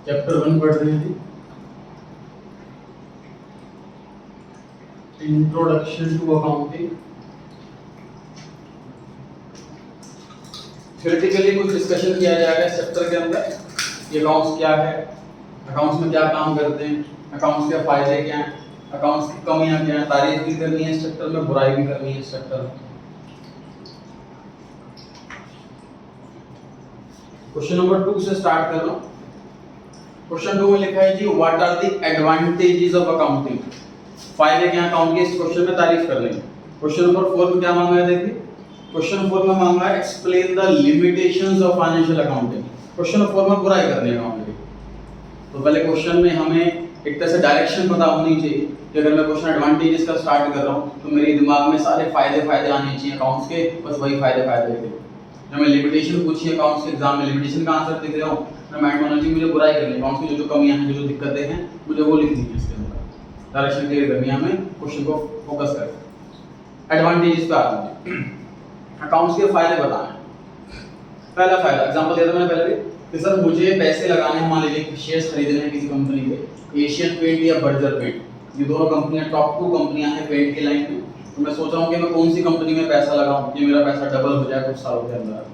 Chapter 1 पढ़ रहे थे, इंट्रोडक्शन टू अकाउंटिंग। थ्योरेटिकली कुछ डिस्कशन किया जाएगा इस चैप्टर के अंदर कि अकाउंट्स क्या है, अकाउंट्स में क्या काम करते हैं, अकाउंट्स के फायदे क्या हैं, अकाउंट्स की कमियां क्या हैं। तारीफ भी करनी है इस चैप्टर में, बुराई भी करनी है इस चैप्टर में। क्वेश्चन नंबर 2 से स्टार्ट कर रहा हूं। क्वेश्चन 2 में लिखा है जी, what are the advantages of accounting. फायदे क्या अकाउंट के, इस क्वेश्चन में तारीफ कर लेंगे। क्वेश्चन नंबर 4 में क्या मांगा है, देखिए क्वेश्चन 4 में मांगा है explain the limitations of financial accounting. Question 4 में बुराई करनी है अकाउंट की। तो पहले क्वेश्चन में हमें एक तरह से डायरेक्शन पता होनी चाहिए कि अगर मैं क्वेश्चन एडवांटेजेस का स्टार्ट कर रहा हूं तो मेरे दिमाग में सारे फायदे आने चाहिए अकाउंट्स के, बस वही फायदे लिखे। जब मैं लिमिटेशन पूछी अकाउंट्स के एग्जाम में, लिमिटेशन का आंसर लिख रहा हूं, मैं माइंड में होना चाहिए मुझे बुराई करनी है अकाउंट्स की, जो कमियां हैं, जो दिक्कतें हैं, मुझे वो लिखनी है इसके अंदर। डायरेक्शन क्लियर करनी है हमें, क्वेश्चन को फोकस करके एडवांटेजेस पे आते हैं। अकाउंट्स के फायदे बताने। पहला फायदा एग्जांपल दिया था मैंने पहले कि सर मुझे पैसे लगाने हैं, मान लीजिए शेयर्स खरीदने हैं किसी कंपनी के, एशियन पेंट या बर्जर पेंट, ये दोनों कंपनियां टॉप 2 कंपनियां हैं पेंट की लाइन में। तो मैं सोच रहा हूं कि मैं कौन सी कंपनी में पैसा लगाऊं कि मेरा पैसा डबल हो जाए कुछ सालों के अंदर।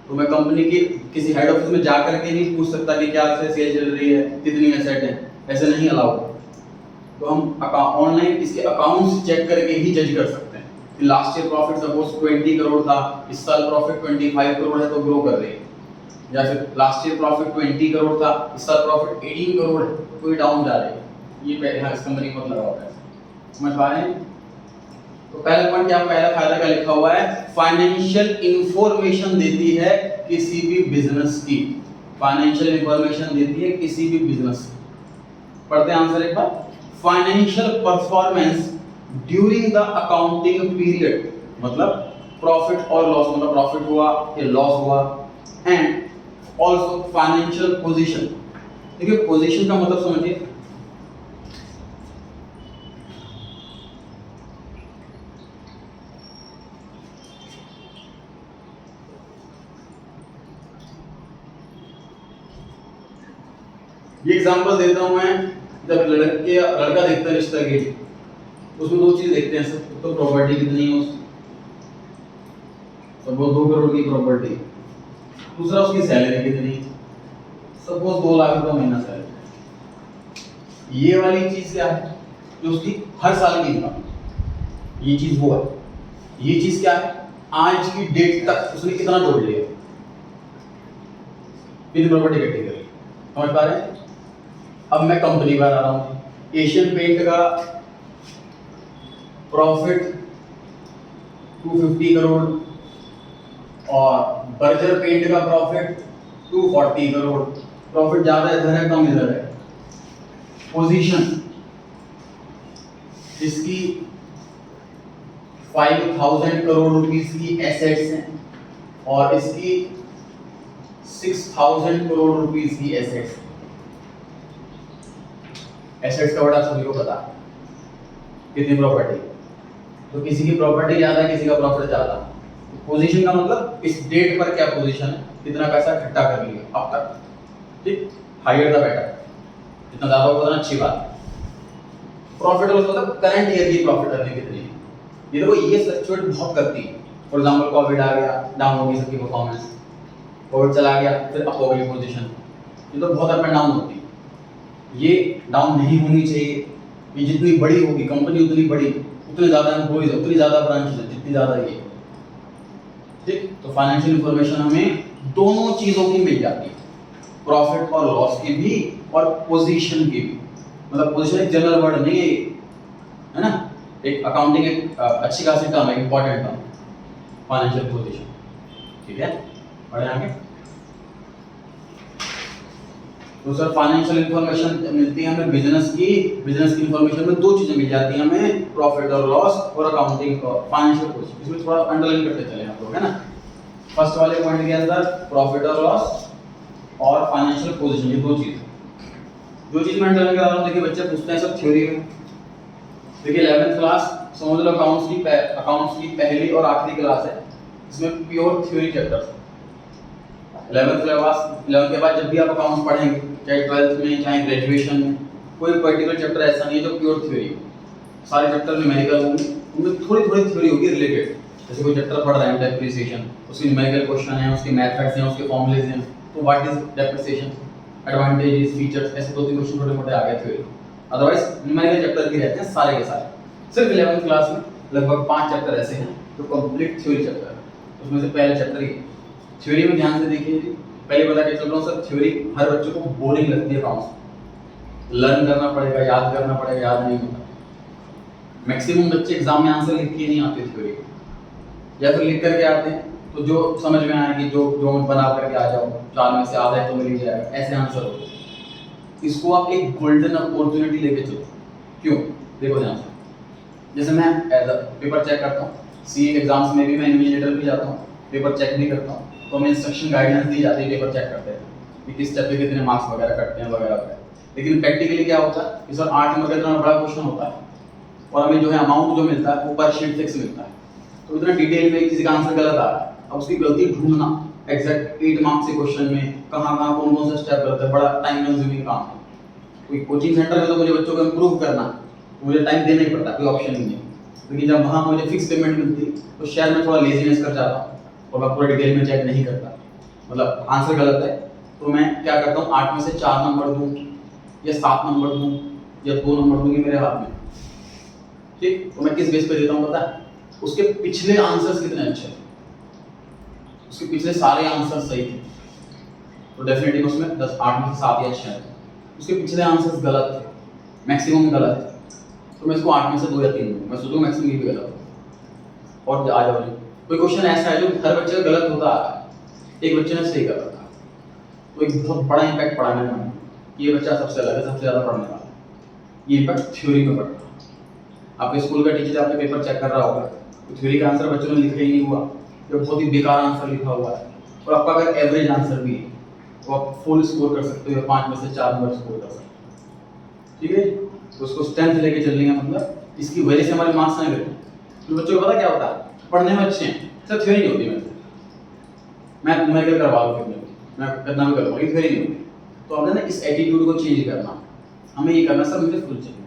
तो मैं कंपनी की किसी हेड ऑफिस में जा करके नहीं पूछ सकता कि क्या से सेल चल रही है, कितनी एसेट है, ऐसे नहीं अलाउ। तो हम ऑनलाइन इसके अकाउंट्स चेक करके ही जज कर सकते हैं कि last year profit suppose 20 crore था, इस साल प्रॉफिट 25 करोड़ है तो ग्रो कर रही है, या फिर लास्ट ईयर प्रॉफिट 20 करोड़ था, इस साल प्रॉफिट 18 करोड़ है तो ये डाउन जा रही है। ये यहाँ इस कंपनी को लगा हुआ है, समझ पा रहे हैं। तो पहला पॉइंट क्या, पहला फायदा क्या लिखा हुआ है, फाइनेंशियल इंफॉर्मेशन देती है किसी भी बिजनेस की। फाइनेंशियल इंफॉर्मेशन देती है किसी भी बिजनेस की। पढ़ते हैं आंसर एक बार। Financial performance during the accounting period, मतलब प्रॉफिट और लॉस, मतलब प्रॉफिट हुआ या लॉस हुआ, एंड ऑल्सो फाइनेंशियल पोजीशन। देखिए पोजीशन का मतलब समझिए, ये एग्जांपल देता हूं मैं। जब लड़का देखता है रिश्ता के, उसमें 2 चीज देखते हैं सब। तो प्रॉपर्टी कितनी है उसकी, सपोज 2 करोड़ की प्रॉपर्टी, दूसरा उसकी सैलरी कितनी है, सपोज 2 लाख रुपए महीना सैलरी। ये वाली चीज क्या है, जो उसकी हर साल की इनकम, ये चीज वो है। ये चीज क्या है, आज की डेट तक उसने कितना जोड़ लिया, कितनी प्रॉपर्टी इकट्ठी करी, समझ पा रहे हैं। अब मैं कंपनी पर आ रहा हूं, एशियन पेंट का प्रॉफिट 250 करोड़ और बर्जर पेंट का प्रॉफिट 240 करोड़। प्रॉफिट ज्यादा इधर है, कम इधर है। पोजीशन इसकी 5000 करोड़ रुपीस की एसेट्स हैं और इसकी 6000 करोड़ रुपीस की एसेट्स। एसेट्स का बड़ा सभी को पता है कितनी प्रॉपर्टी, तो किसी की प्रॉपर्टी ज्यादा, किसी का प्रॉफिट ज्यादा। पोजीशन का मतलब इस डेट पर क्या पोजीशन है, कितना पैसा इकट्ठा कर लिया अब तक, ठीक। हायर द बेटर, जितना ज्यादा होगा उतना अच्छी बात है। प्रॉफिट लॉस मतलब करंट ईयर की प्रॉफिट अर्निंग कितनी है। ये देखो ये फ्लक्चुएट बहुत करती है। फॉर एग्जांपल कोविड आ गया, डाउन हो गई सबकी परफॉर्मेंस, कोविड चला गया फिर अप हो गई पोजीशन, ये तो बहुत अप एंड डाउन होती है। ये डाउन नहीं होनी चाहिए। ये जितनी बड़ी होगी कंपनी उतनी बड़ी, उतने ज्यादा एम्प्लॉइज है, उतनी ज्यादा ब्रांचेस है, जितनी ज्यादा ये, ठीक। तो फाइनेंशियल इंफॉर्मेशन हमें दोनों चीजों की मिल जाती है, प्रॉफिट और लॉस की भी और पोजीशन की भी। मतलब पोजीशन एक जनरल वर्ड नहीं है ना, एक अकाउंटिंग एक अच्छी खासी टर्म है, इंपॉर्टेंट टर्म, फाइनेंशियल पोजीशन, ठीक है। बढ़े आगे। तो सर फाइनेंशियल इंफॉर्मेशन मिलती है हमें बिजनेस की। बिजनेस की इंफॉर्मेशन में 2 चीजें मिल जाती हैं हमें, प्रॉफिट और लॉस और अकाउंटिंग और फाइनेंशियल पोजीशन। इसमें थोड़ा अंडरलाइन करते चले आप लोग, है ना। फर्स्ट वाले पॉइंट क्या था, प्रॉफिट और लॉस और फाइनेंशियल पोजीशन, ये 2 चीज। जो चीज मैं अंडरलाइन कर रहा हूं, देखिए बच्चे पूछते हैं सब थ्योरी में। देखिए 11th क्लास समझ लो अकाउंट्स की पहली और आखिरी क्लास है, इसमें प्योर थ्योरी चैप्टर 11th के बाद जब भी आप अकाउंट्स पढ़ेंगे, चाहे 12th में चाहे ग्रेजुएशन में, कोई पर्टिकुलर चैप्टर ऐसा नहीं है जो प्योर थ्योरी हो। सारे चैप्टर न्यूमेरिकल होंगे, उनमें थोड़ी थोड़ी थ्योरी होगी रिलेटेड। जैसे कोई चैप्टर पढ़ रहे हैं डेप्रिसिएशन, उसके न्यूमेरिकल क्वेश्चन है, उसके मेथड्स हैं, उसके फॉर्मूलेज हैं, तो what is depreciation, advantages, features, ऐसे 2-3 क्वेश्चन छोटे मोटे आ गए थ्योरी। अदरवाइज न्यूमेरिकल चैप्टर भी रहते हैं सारे के सारे। सिर्फ 11th क्लास में लगभग 5 चैप्टर ऐसे हैं जो कंप्लीट थ्योरी चैप्टर है। उसमें से पहला चैप्टर ही थ्योरी में ध्यान से देखिए जी। पहले बता के चल रहा हूँ सर, थ्योरी हर बच्चे को बोरिंग लगती है। अकाउंट्स लर्न करना पड़ेगा, याद करना पड़ेगा, याद नहीं होता। मैक्सिमम बच्चे एग्जाम में आंसर लिख के नहीं आते थ्योरी, या फिर लिख करके आते हैं तो जो समझ में आएगी जो बना करके आ जाओ, 4 में से आधा है तो मिल ही जाएगा, ऐसे आंसर होते हैं। इसको आप एक गोल्डन अपॉर्चुनिटी लेके चलो। क्यों? देखो ध्यान से, जैसे मैं एज अ पेपर चेक करता हूँ, सीए एग्जाम्स में भी मैं इन्विजिलेटर भी जाता हूँ, पेपर चेक भी करता हूँ, तो हमें इंस्ट्रक्शन गाइडेंस दी जाती है पेपर चेक करते हैं कि किस स्टेप पे कितने मार्क्स वगैरह कटते हैं वगैरह वगैरह। लेकिन प्रैक्टिकली क्या होता है कि सर 8 नंबर का इतना बड़ा क्वेश्चन होता है और हमें जो है अमाउंट जो मिलता है वो पर शीट फिक्स मिलता है, तो इतना डिटेल में किसी का आंसर गलत आ रहा है, अब उसकी गलती ढूंढना एग्जैक्ट 8 मार्क्स के क्वेश्चन में कहाँ कौन कौन सा स्टेप गलत है, बड़ा टाइम कंज्यूमिंग काम है। कोई कोचिंग सेंटर में तो मुझे बच्चों को इम्प्रूव करना, मुझे टाइम देना ही पड़ता, कोई ऑप्शन नहीं है। लेकिन जब वहाँ मुझे फिक्स पेमेंट मिलती तो शायद मैं थोड़ा लेजीनेस कर जाता और मैं पूरा डिटेल में चेक नहीं करता, मतलब आंसर गलत है तो मैं क्या करता हूँ 8 में से 4 नंबर दूँ या 7 नंबर दूँ या 2 नंबर दूँगी मेरे हाथ में, ठीक। तो मैं किस बेस पे देता हूँ पता है? उसके पिछले आंसर्स कितने अच्छे हैं, उसके पिछले सारे आंसर सही थे तो डेफिनेटली उसमें 8 में से 7 या 6। उसके पिछले आंसर्स गलत थे, मैक्सिमम गलत है, तो मैं इसको 8 में से 2 या 3 दूँ, मैं सोचूँ मैक्सिमम ये भी गलत हो। और आ जाओ जी, कोई क्वेश्चन ऐसा है जो हर बच्चे का गलत होता आ रहा है, एक बच्चे ने सही कर रखा, तो एक बहुत बड़ा इम्पैक्ट पड़ा मेरे मन में, ये बच्चा सबसे अलग है, सबसे ज़्यादा पढ़ने वाला है। ये इम्पैक्ट थ्योरी में पड़ता है। आपके स्कूल का टीचर आपके पेपर चेक कर रहा होगा तो थ्योरी का आंसर बच्चों ने लिखा ही नहीं हुआ, तो बहुत ही बेकार आंसर लिखा हुआ है, और आपका अगर एवरेज आंसर भी है तो आप फुल स्कोर कर सकते हो या 5 में से 4 नंबर स्कोर कर सकते हो, ठीक है। तो उसको स्ट्रेंथ लेके चलने का मतलब इसकी वजह से हमारे मार्क्स नहीं गिरते। तो बच्चों को पता क्या होता है, पढ़ने में अच्छे हैं, सर थ्योरी नहीं होती मेरे से, मैं न्यूमेरिकल करवा लूँ कितने मैं कितना भी करूँगा, ये थ्योरी नहीं होती। तो आपने ना इस एटीट्यूड को चेंज करना, हमें ये करना सर मुझे फुल चाहिए,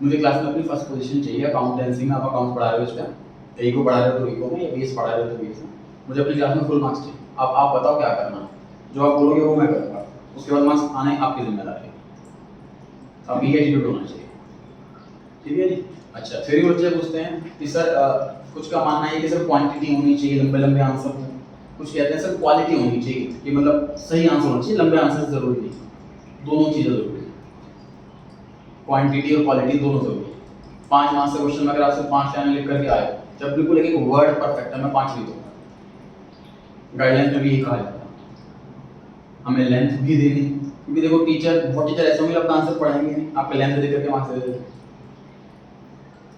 मुझे क्लास में अपनी फर्स्ट पोजीशन चाहिए। अकाउंटेंसी में आप अकाउंट पढ़ा रहे हो, इसका ए को पढ़ा रहे हो तो इको में, या बीएस पढ़ा रहे हो तो बीएस में, मुझे अपनी क्लास में फुल मार्क्स चाहिए। आप बताओ क्या करना, जो आप बोलोगे वो मैं करूँगा, उसके बाद मार्क्स आने आपकी जिम्मेदारी है। अब ये एटीट्यूड होना चाहिए, ठीक है जी। अच्छा, थ्योरी बच्चे पूछते हैं कि सर कुछ का मानना है कि सर क्वांटिटी होनी चाहिए, लंबे लंबे आंसर हो, कुछ कहते हैं सर क्वालिटी होनी चाहिए कि मतलब सही आंसर होना चाहिए, लंबे आंसर जरूरी नहीं, दोनों चीज़ें जरूरी है, क्वांटिटी और क्वालिटी दोनों जरूरी है। 5 मार्क्स से क्वेश्चन में अगर आपसे 5 लाइन लिख करके आए, जब बिल्कुल एक वर्ड परफेक्ट है मैं 5 लिख दूंगा, गाइडलाइन में भी ये कहा जाता है। हमें लेंथ भी देनी, क्योंकि देखो बहुत टीचर ऐसे होंगे आपका आंसर पढ़ाएंगे नहीं, आपके लेंथ दे करके मार्क्स दे देते,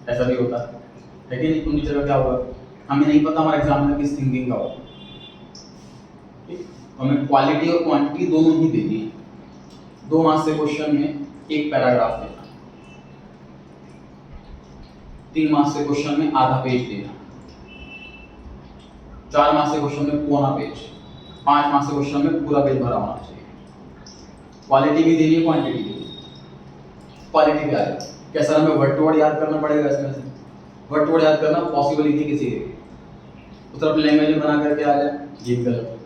ऐसा भी होता है कि नहीं। उन टीचर का क्या होगा, हमें नहीं पता हमारा एग्जाम में किस थिंकिंग का होगा, ठीक। तो हमें क्वालिटी और क्वांटिटी दोनों ही देनी है। 2 मार्क्स से क्वेश्चन में एक पैराग्राफ देना, 3 मार्क्स से क्वेश्चन में आधा पेज देना, 4 मार्क्स से क्वेश्चन में पौना पेज, 5 मार्क्स से क्वेश्चन में पूरा पेज भरा होना चाहिए। क्वालिटी भी देनी है, क्वांटिटी भी। क्वालिटी क्या है, क्या सर हमें वर्ड टू वर्ड याद करना पड़ेगा? इसमें से वर्ड टू वर्ड याद करना पॉसिबल ही नहीं किसी के, तो अपनी लैंग्वेज में बना करके आ जाए, ये भी गलत है।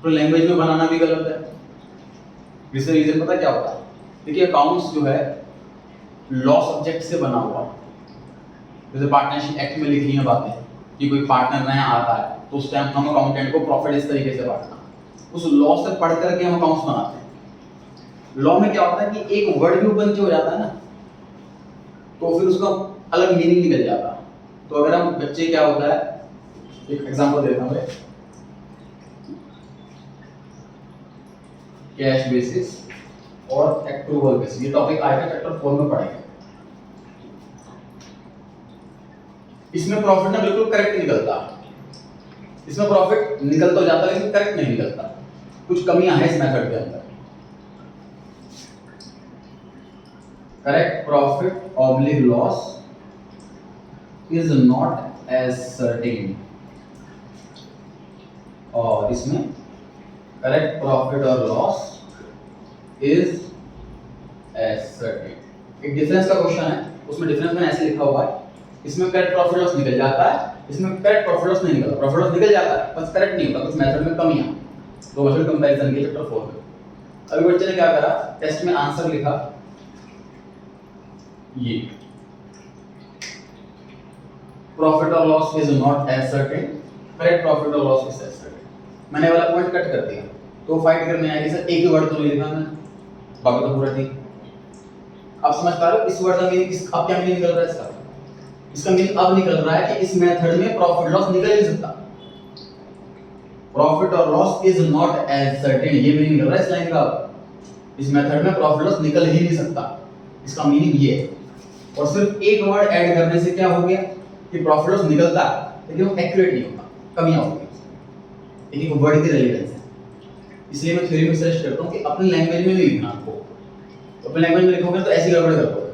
तो लैंग्वेज में बनाना भी गलत है। इसका रीजन पता क्या होता है? देखिए अकाउंट्स जो है लॉ सब्जेक्ट से बना हुआ, जैसे पार्टनरशिप एक्ट में लिखी है बातें कि कोई पार्टनर नया आता है तो उस टाइम हम अकाउंटेंट को प्रॉफिट इस तरीके से बांटना, उस लॉ से पढ़ करके हम अकाउंट्स बनाते हैं। लॉ में क्या होता है कि एक वर्ड भी ऊपर नीचे हो जाता है ना, तो फिर उसका अलग मीनिंग निकल जाता है। तो अगर हम बच्चे क्या होता है, एक एग्जांपल देता हूँ, कैश बेसिस और एक्रूवल बेसिस, ये टॉपिक आएगा चैप्टर 4 में पढ़ेंगे। इसमें प्रॉफिट ना बिल्कुल करेक्ट निकलता, इसमें प्रॉफिट निकल तो जाता लेकिन करेक्ट नहीं निकलता, कुछ कमियां हैं इस मेथड के अंदर। Correct profit oblique loss is not as certain और इसमें करेक्ट प्रॉफिट और लॉस इज एसर्टेन। एक डिफरेंस का क्वेश्चन है, उसमें डिफरेंस मैंने ऐसे लिखा हुआ है, इसमें करेक्ट प्रॉफिट लॉस निकल जाता है, इसमें करेक्ट प्रॉफिट लॉस नहीं निकलता। प्रॉफिट लॉस निकल जाता है बस करेक्ट नहीं होता, कुछ मेथड में कमियां। दो मेथड कंपैरिजन के चैप्टर 4 में। अभी बच्चे ने क्या करा, टेस्ट में आंसर लिखा ये, प्रॉफिट और loss is not as certain, correct profit और लॉस इज एज सर्टेन। मैंने वाला पॉइंट कट कर दिया, तो फाइट करने आएगी सर एक ही वर्ड तो नहीं लिखा मैंने, बाकी तो पूरा ठीक। आप समझ पा रहे हो इस वर्ड का मीनिंग, अब क्या मीनिंग निकल रहा है इसका? इसका मीनिंग अब निकल रहा है कि इस मेथड में प्रॉफिट लॉस निकल ही नहीं सकता। प्रॉफिट और loss is not as certain, ये मीनिंग निकल रहा है इस लाइन का। इस मेथड में प्रॉफिट लॉस निकल ही नहीं सकता, इसका मीनिंग ये है। और सिर्फ एक वर्ड ऐड करने से क्या हो गया कि प्रॉफिट लॉस निकलता है लेकिन वो एक्यूरेट नहीं होता, कमियां होगी। एक वर्ड की रेलेवेंस है, इसलिए मैं थ्योरी में सजेस्ट करता हूं कि अपनी लैंग्वेज में नहीं लिखना। आपको तो अपनी लैंग्वेज में लिखोगे तो ऐसी गड़बड़ कर दोगे,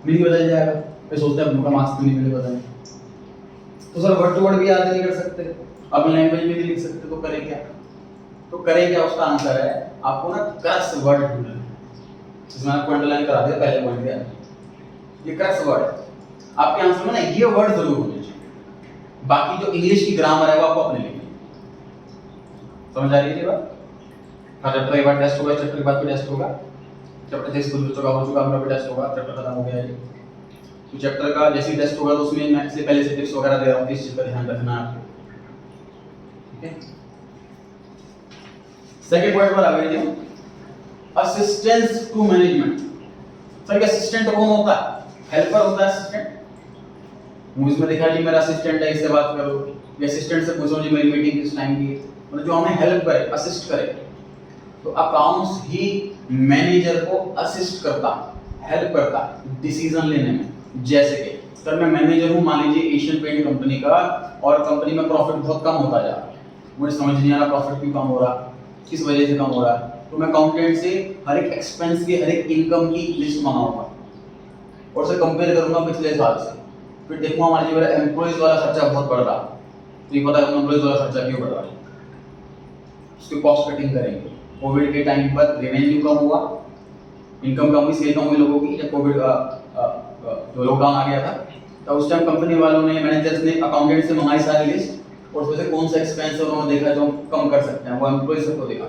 मीनिंग बदल जाएगा, फिर सोचते हैं अपना मार्क्स क्यों नहीं मिले, पता नहीं। तो सर वर्ड टू वर्ड भी याद नहीं कर सकते, अपनी लैंग्वेज में नहीं लिख सकते, तो करें क्या? तो करें क्या, उसका आंसर है आपको ना क्रक्स वर्ड ढूंढना है। जिसमें आपको अंडरलाइन करा दिया पहले पॉइंट में, ये क्रक्स वर्ड है। आपके आंसर में ना ये वर्ड जरूर होने चाहिए, बाकी जो इंग्लिश की ग्रामर है वो आपको अपने लिखनी है। समझ आ रही है ये बात? हर चैप्टर एक बार टेस्ट होगा, चैप्टर के बाद भी टेस्ट होगा। चैप्टर 6 स्कूल बच्चों का हो चुका, अपना भी टेस्ट होगा, चैप्टर खत्म हो गया है। तो चैप्टर का जैसे ही टेस्ट होगा तो उसमें मैं से पहले से टिप्स वगैरह दे रहा हूं, इस चीज का ध्यान रखना है आपको। ठीक है, सेकंड पॉइंट पर आ गए जी, असिस्टेंस टू मैनेजमेंट। सर क्या असिस्टेंट कौन होता है? हेल्पर होता है असिस्टेंट। मूवीज में देखा जी मेरा असिस्टेंट है, इससे बात करो, या असिस्टेंट से पूछो जी मेरी मीटिंग किस टाइम की है, मतलब जो हमें हेल्प करे, असिस्ट करे। तो अकाउंट्स ही मैनेजर को असिस्ट करता, हेल्प करता डिसीजन लेने में। जैसे कि सर मैं मैनेजर हूं मान लीजिए एशियन पेंट कंपनी का, और कंपनी में प्रॉफिट बहुत कम होता जा रहा है, मुझे समझ नहीं आ रहा प्रॉफिट क्यों कम हो रहा, किस वजह से कम हो रहा है। तो मैं अकाउंटेंट से हर एक एक्सपेंस की, हर एक इनकम की लिस्ट मंगाऊंगा और उसे कंपेयर करूंगा पिछले साल से। फिर देखूंगा मान लीजिए मेरा एम्प्लॉइज वाला खर्चा बहुत बढ़ रहा, तो ये पता है एम्प्लॉइज वाला खर्चा क्यों बढ़ रहा है, उसकी कॉस्ट कटिंग करेंगे। कोविड के टाइम पर रेवेन्यू कम हुआ, इनकम कम हुई, सेल कम हुई लोगों की, जब कोविड जो लॉकडाउन आ गया था, तो उस टाइम कंपनी वालों ने, मैनेजर्स ने अकाउंटेंट से मंगाई सारी लिस्ट, और उसमें से कौन सा एक्सपेंस है उन्होंने देखा जो कम कर सकते हैं, वो एम्प्लॉइज को देखा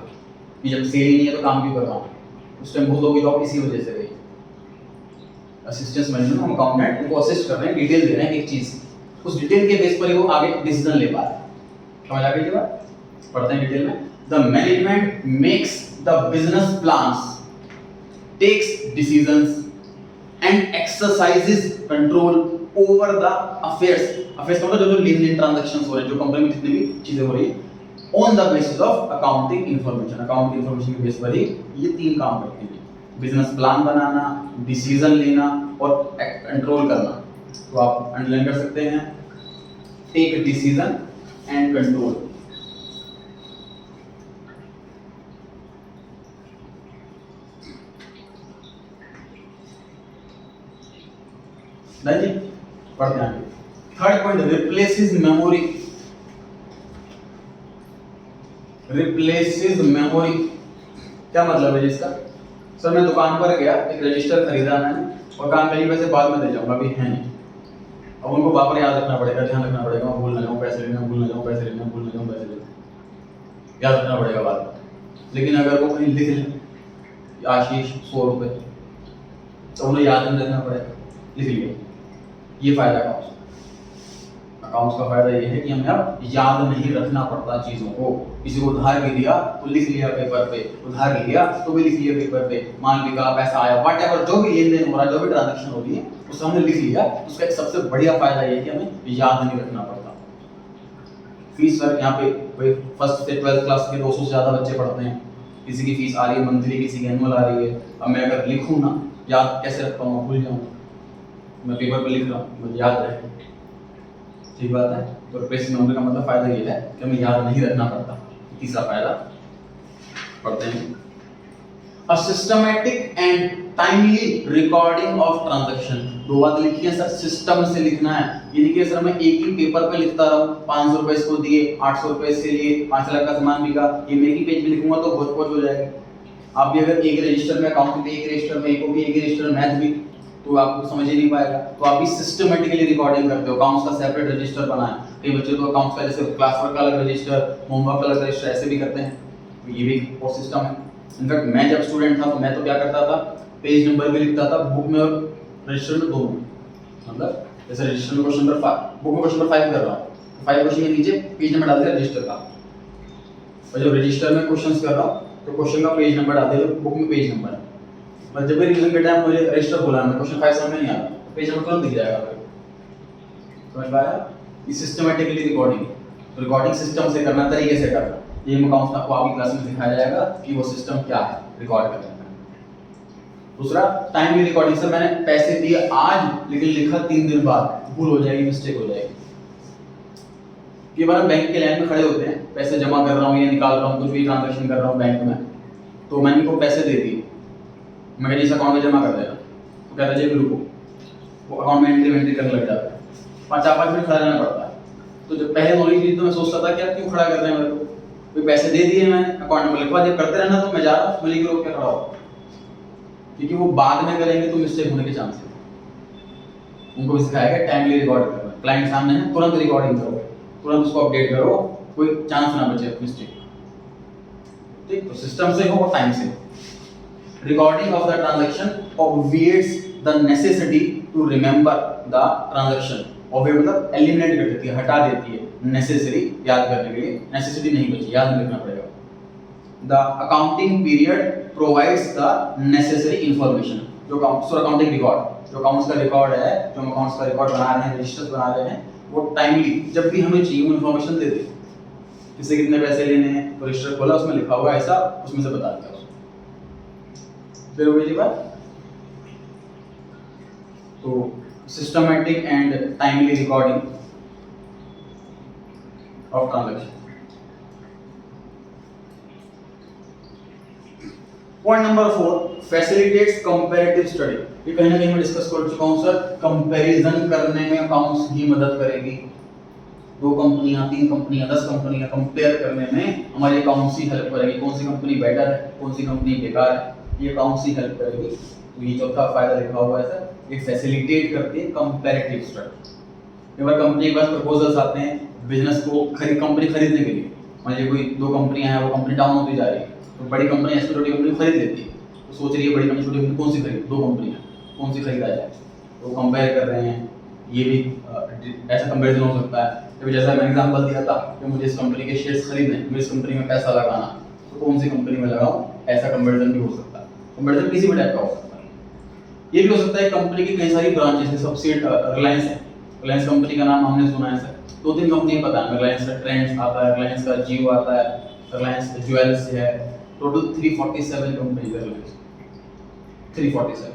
कि जब सेल ही नहीं है तो काम क्यों कर रहा हूं। उस टाइम बहुत लोगों की जॉब इसी वजह से गई। असिस्टेंस मैनेजमेंट, हम अकाउंटेंट उनको असिस्ट कर रहे हैं, डिटेल दे रहे हैं एक चीज, उस डिटेल के बेस पर ही वो आगे डिसीजन ले पा रहे हैं। समझ आ गई बात? पढ़ते हैं डिटेल में। The management makes the business plans, takes decisions and exercises control over the affairs का मतलब जो लेन देन ट्रांजैक्शंस हो रहे हैं, जो कंपनी में जितनी भी चीजें हो रही है, on the basis of accounting information. Accounting information के बेस पर ही ये तीन काम करती है, बिजनेस प्लान बनाना, डिसीजन लेना और कंट्रोल करना। तो आप अंडरलाइन कर सकते हैं, टेक डिसीजन एंड कंट्रोल। नहीं पढ़ते हैं। Third point, replaces memory. Replaces memory क्या मतलब है इसका? सर मैं दुकान पर गया, एक रजिस्टर खरीदा मैंने और कहा कहीं पैसे बाद में दे जाऊंगा, अभी है नहीं। अब उनको वापस याद रखना पड़ेगा, ध्यान रखना पड़ेगा, मैं भूल ना जाऊं पैसे लेने, भूल ना जाऊं पैसे लेने, भूल ना जाऊं पैसे लेने, याद रखना पड़ेगा बात में। लेकिन अगर वो कहीं लिख लें आशीष 100 रुपए, तो उन्हें याद नहीं रखना पड़ेगा, लिख लिया। ये फायदा अकाउंट्स का फायदा ये है कि हमें अब याद नहीं रखना पड़ता चीजों को। किसी को उधार भी दिया तो लिख लिया पेपर पे, उधार लिया तो भी लिख लिया पेपर पे, माल बिका, पैसा आया, व्हाटएवर जो भी लेन देन हो रहा है, जो भी ट्रांजैक्शन हो रही है, उसे हमने लिख लिया। उसका एक सबसे बढ़िया फायदा ये है कि हमें याद नहीं रखना पड़ता। फीस सर यहाँ पे कोई फर्स्ट से 12th क्लास के 200 से ज्यादा बच्चे पढ़ते हैं, किसी की फीस आ रही है मंथली, किसी की एनुअल आ रही है। अब मैं अगर लिखूँ ना, याद कैसे रख पाऊंगा, भूल जाऊंगा। मैं पेपर पे लिख रहा हूँ, मुझे याद रहे, ठीक बात है। तो रिप्लेस मेमोरी का मतलब फायदा ये है कि हमें याद नहीं रखना पड़ता। तीसरा फायदा पढ़ते हैं, a systematic and timely recording of transaction. दो बात लिखी है सर, सिस्टम से लिखना है। ये नहीं कि सर मैं एक ही पेपर पे लिखता रहूं, 500 रुपए इसको दिए, 800 रुपए इससे लिए, 5 लाख का सामान बिका, ये मैं एक ही पेज पे लिखूंगा तो बहुत कुछ हो जाएगा। आप भी अगर एक रजिस्टर में अकाउंट भी, एक रजिस्टर में इको भी, एक रजिस्टर में मैथ भी, तो आपको समझ ही नहीं पाएगा। तो आप भी सिस्टमेटिकली रिकॉर्डिंग करते हो, अकाउंट्स का सेपरेट रजिस्टर बनाए। कई बच्चे तो अकाउंट्स का जैसे क्लास वर्क का अलग रजिस्टर, होमवर्क का अलग रजिस्टर ऐसे भी करते हैं, तो ये भी और सिस्टम है। इनफैक्ट मैं जब स्टूडेंट था तो मैं तो क्या करता था, पेज नंबर भी लिखता था बुक में और रजिस्टर में, दोनों। मतलब जैसे रजिस्टर में क्वेश्चन नंबर 5, बुक में क्वेश्चन नंबर 5 कर रहा हूँ, 5 क्वेश्चन के नीचे पेज नंबर डाल दिया रजिस्टर का, और जब रजिस्टर में क्वेश्चंस कर रहा हूँ तो क्वेश्चन का पेज नंबर डाल दिया, बुक में पेज नंबर है। पर जब भी रिवीजन के टाइम मुझे रजिस्टर खोला है, क्वेश्चन 5 सामने नहीं आ रहा, पेज नंबर तुरंत दिख जाएगा। समझ पाया? ये सिस्टमैटिकली रिकॉर्डिंग, तो रिकॉर्डिंग सिस्टम से करना, तरीके से करना। ये अकाउंट्स आपको आपकी क्लास में सिखाया जाएगा कि वो सिस्टम क्या है रिकॉर्ड करने का। दूसरा, टाइमली रिकॉर्डिंग। से मैंने पैसे दिए आज लेकिन लिखा 3 दिन बाद, भूल हो जाएगी, मिस्टेक हो जाएगी। कई बार हम बैंक के लाइन में खड़े होते हैं, पैसे जमा कर रहा हूँ या निकाल रहा हूँ, कुछ भी ट्रांजैक्शन कर रहा हूँ बैंक में, तो मैंने इनको पैसे दे दिए, मैं जिस अकाउंट में जमा कर देना, तो कहता है जी रुको, वो अकाउंट में एंट्री करने लग जाता है, 5 मिनट खड़ा रहना पड़ता है। तो जब पहले नॉलेज थी तो मैं सोचता था कि यार क्यों खड़ा कर रहे हैं मेरे को, कोई पैसे दे दिए मैंने, अकाउंट में लिखवा, जब करते रहना तो मैं जा रहा हूँ, मुझे रोक के खड़ा हो, क्योंकि वो बाद में करेंगे तो मिस्टेक होने के चांस है। उनको भी सिखाया गया टाइमली रिकॉर्ड करना, क्लाइंट सामने है तुरंत रिकॉर्डिंग करो, तुरंत उसको अपडेट करो, कोई चांस ना बचे मिस्टेक। ठीक, तो सिस्टम से हो, टाइम से। Recording of the transaction obviates the necessity to remember the transaction। obviate मतलब एलिमिनेट कर देती है, हटा देती है, नेसेसरी याद करने के लिए नेसेसिटी नहीं बची, याद नहीं रखना पड़ेगा। the accounting period provides the necessary information। जो अकाउंटिंग रिकॉर्ड, जो अकाउंट्स का रिकॉर्ड है, जो हम अकाउंट्स का रिकॉर्ड बना रहे हैं, रजिस्टर्स बना रहे हैं, वो टाइमली जब भी हमें चाहिए वो इन्फॉर्मेशन दे दे, किससे कितने पैसे लेने हैं, तो रजिस्टर खोला उसमें लिखा हुआ ऐसा, उसमें से बता दिया। फिर हो गई बात। तो systematic and timely recording of transaction. Point number 4, facilitates comparative study. ये कहीं ना कहीं मैं डिस्कस कर चुका हूं सर, कंपैरिजन करने में अकाउंट्स की मदद करेगी। 2 कंपनियां, 3 कंपनियां, 10 कंपनियां कंपेयर करने में हमारी अकाउंट्स ही हेल्प करेगी। कौन सी कंपनी बेटर है, कौन सी कंपनी बेकार है, ये अकाउंट्स ही हेल्प करेगी। तो ये चौथा फायदा लिखा हुआ है सर, ये फैसिलिटेट करती है कंपैरेटिव स्टडी। कई बार कंपनी के पास प्रपोजल्स आते हैं बिजनेस को कंपनी खरीदने के लिए, मान लीजिए कोई 2 कंपनियां हैं, वो कंपनी डाउन होती जा रही है, तो बड़ी कंपनी ऐसी छोटी कंपनी खरीद लेती है, तो सोच रही है बड़ी कंपनी छोटी कंपनी कौन सी खरीद, 2 कंपनियां कौन सी खरीदा जाए, तो कंपेयर कर रहे हैं। ये भी ऐसा कंपैरिजन हो सकता है। तो जैसा मैंने एग्जांपल दिया था कि मुझे इस कंपनी के शेयर्स खरीदने, मुझे इस कंपनी में पैसा लगाना, तो कौन सी कंपनी में लगाऊं, ऐसा कंपैरिजन भी हो सकता है। कंपैरिजन किसी भी टाइप का हो सकता है। ये भी हो सकता है कंपनी की कई सारी ब्रांचेस हैं, सब्सिडियरी रिलायंस है, रिलायंस कंपनी का नाम हमने सुना है सर, 2-3 कंपनी पता है, रिलायंस का ट्रेंड्स आता है, रिलायंस का जियो आता है, रिलायंस ज्वेल्स है, टोटल 347 कंपनी है रिलायंस, 347,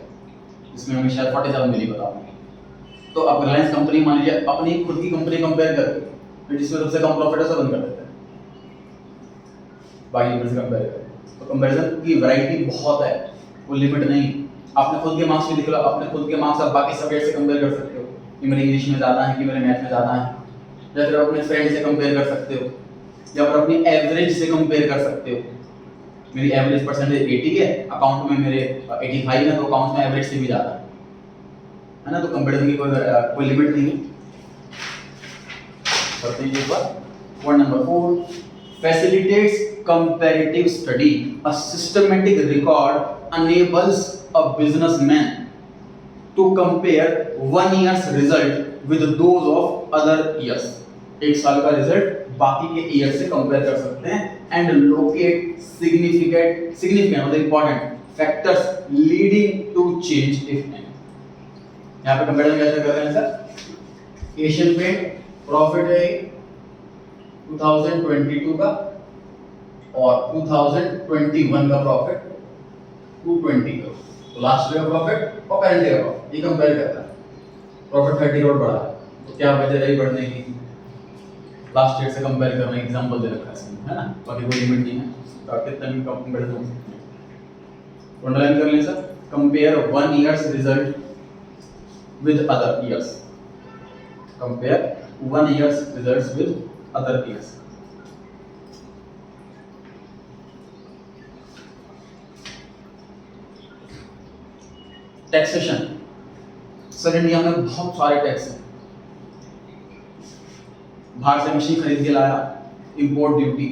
इसमें हमें शायद 47 मिली बताऊंगा। तो अब रिलायंस कंपनी मान लीजिए अपनी खुद की कंपनी कंपेयर करके जिसमें सबसे कम प्रॉफिट है सब बंद कर देते हैं, बाकी कंपनी से कंपेयर करके। तो कंपैरिजन की वैरायटी बहुत है, वो लिमिट नहीं। आपने खुद के मार्क्स भी दिख लो, अपने खुद के मार्क्स आप बाकी सब्जेक्ट से कंपेयर कर सकते हो कि मेरे इंग्लिश में ज़्यादा है कि मेरे मैथ में ज़्यादा है, या फिर अपने फ्रेंड से कंपेयर कर सकते हो, या फिर अपनी एवरेज से कंपेयर कर सकते हो। मेरी एवरेज परसेंटेज 80 है, अकाउंट में मेरे 85 है, तो अकाउंट में एवरेज से भी ज़्यादा है ना, तो कंपैरिजन की कोई लिमिट नहीं है। बढ़ते हैं एक बार। Point number 4, facilitates comparative study। A systematic record enables a businessman to compare 1 year's result with those of other years। एक साल का रिजल्ट बाकी के ईयर से कंपेयर कर सकते हैं and locate significant मतलब important factors leading to change if any। यहाँ पे कंपैरिजन कैसे कर रहे हैं सर, एशियन पेंट प्रॉफिट है 2022 का और 2021 का प्रॉफिट 220 करोड़, तो लास्ट ईयर का प्रॉफिट और करंट ईयर का प्रॉफिट ये कंपेयर करता है। प्रॉफिट 30 करोड़ बढ़ा है, तो क्या वजह रही बढ़ने की, लास्ट ईयर से कंपेयर करना, एग्जांपल दे रखा है इसमें, है ना, बाकी कोई लिमिट नहीं है, तो आप कितना भी कंपैरिजन हो सकते हैं। अंडरलाइन कर लें sir, compare 1 years result with other years. Compare one year's results with other years. Taxation. Sir India में बहुत सारे टैक्स हैं। बाहर से मशीन खरीद के लाया, इंपोर्ट ड्यूटी,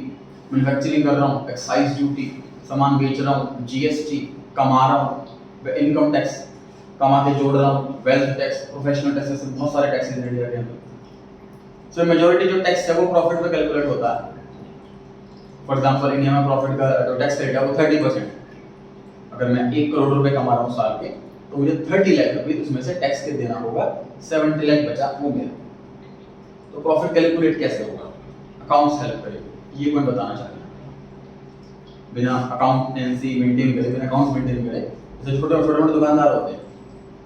मैन्युफैक्चरिंग कर रहा हूँ, एक्साइज ड्यूटी, सामान बेच रहा हूँ, जीएसटी, कमा रहा हूँ, इनकम टैक्स कमा के जोड़ रहा हूँ, वेल्थ टैक्स, प्रोफेशनल टैक्स, ऐसे बहुत सारे टैक्स हैं इंडिया के अंदर। सो मेजॉरिटी जो टैक्स है वो प्रॉफिट पे कैलकुलेट होता है। फॉर एग्जांपल इंडिया में प्रॉफिट का जो टैक्स रेट है वो 30%। अगर मैं 1 करोड़ रुपए कमा रहा हूँ साल के, तो मुझे 30 लाख रुपए उसमें से टैक्स के देना होगा, 70 लाख बचा वो मेरा। तो प्रॉफिट कैलकुलेट कैसे होगा? अकाउंट्स हेल्प करेगी, ये कोई बताना चाहता है। बिना अकाउंटेंसी मेंटेन करे, बिना अकाउंट्स मेंटेन करे, जैसे छोटे छोटे दुकानदार होते हैं,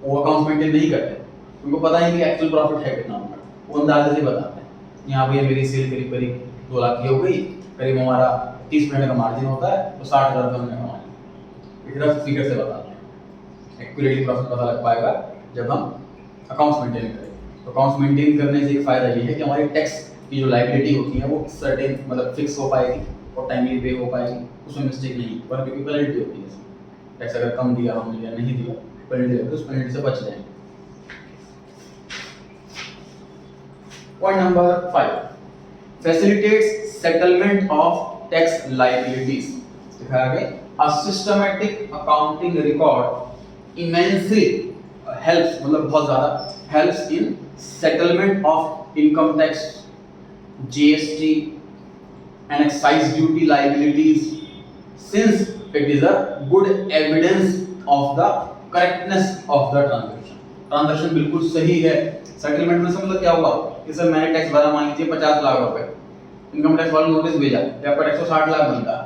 वो अकाउंट्स मेंटेन नहीं करते, उनको पता ही नहीं कि एक्चुअल प्रॉफिट है कितना होगा, वो अंदाजे से बताते हैं। यहाँ भैया मेरी सेल करीब करीब 2 लाख की हो गई, करीब हमारा 30% का मार्जिन होता है, तो 60,000 रुपये हमने कमाया। इतना फिगर से बताते हैं। एक्यूरेटली प्रॉफिट पता लग पाएगा जब हम अकाउंट्स मेंटेन करें। तो अकाउंट्स मेंटेन करने से एक फायदा ये है कि हमारी टैक्स की जो लायबिलिटी होती है वो सर्टेन मतलब फिक्स हो पाएगी और टाइमली पे हो पाएगी, उसमें मिस्टेक नहीं, पर क्योंकि पेनल्टी होती है। टैक्स अगर कम दिया हमने या नहीं दिया, पेनल्टी लगती है, उस पेनल्टी से बच जाएंगे। Point number 5, facilitates settlement of tax liabilities. दिखाया गया a systematic accounting record immensely helps, मतलब बहुत ज़्यादा helps in settlement of income tax, GST and excise duty liabilities, since it is a good evidence of the correctness of the transaction. Transaction बिल्कुल सही है। Settlement में मतलब क्या हुआ कि सर मैंने टैक्स भरा, मान लीजिए 50 लाख रुपए, इनकम टैक्स वालों ने नोटिस भेजा कि आपका टैक्स 60 लाख बनता है,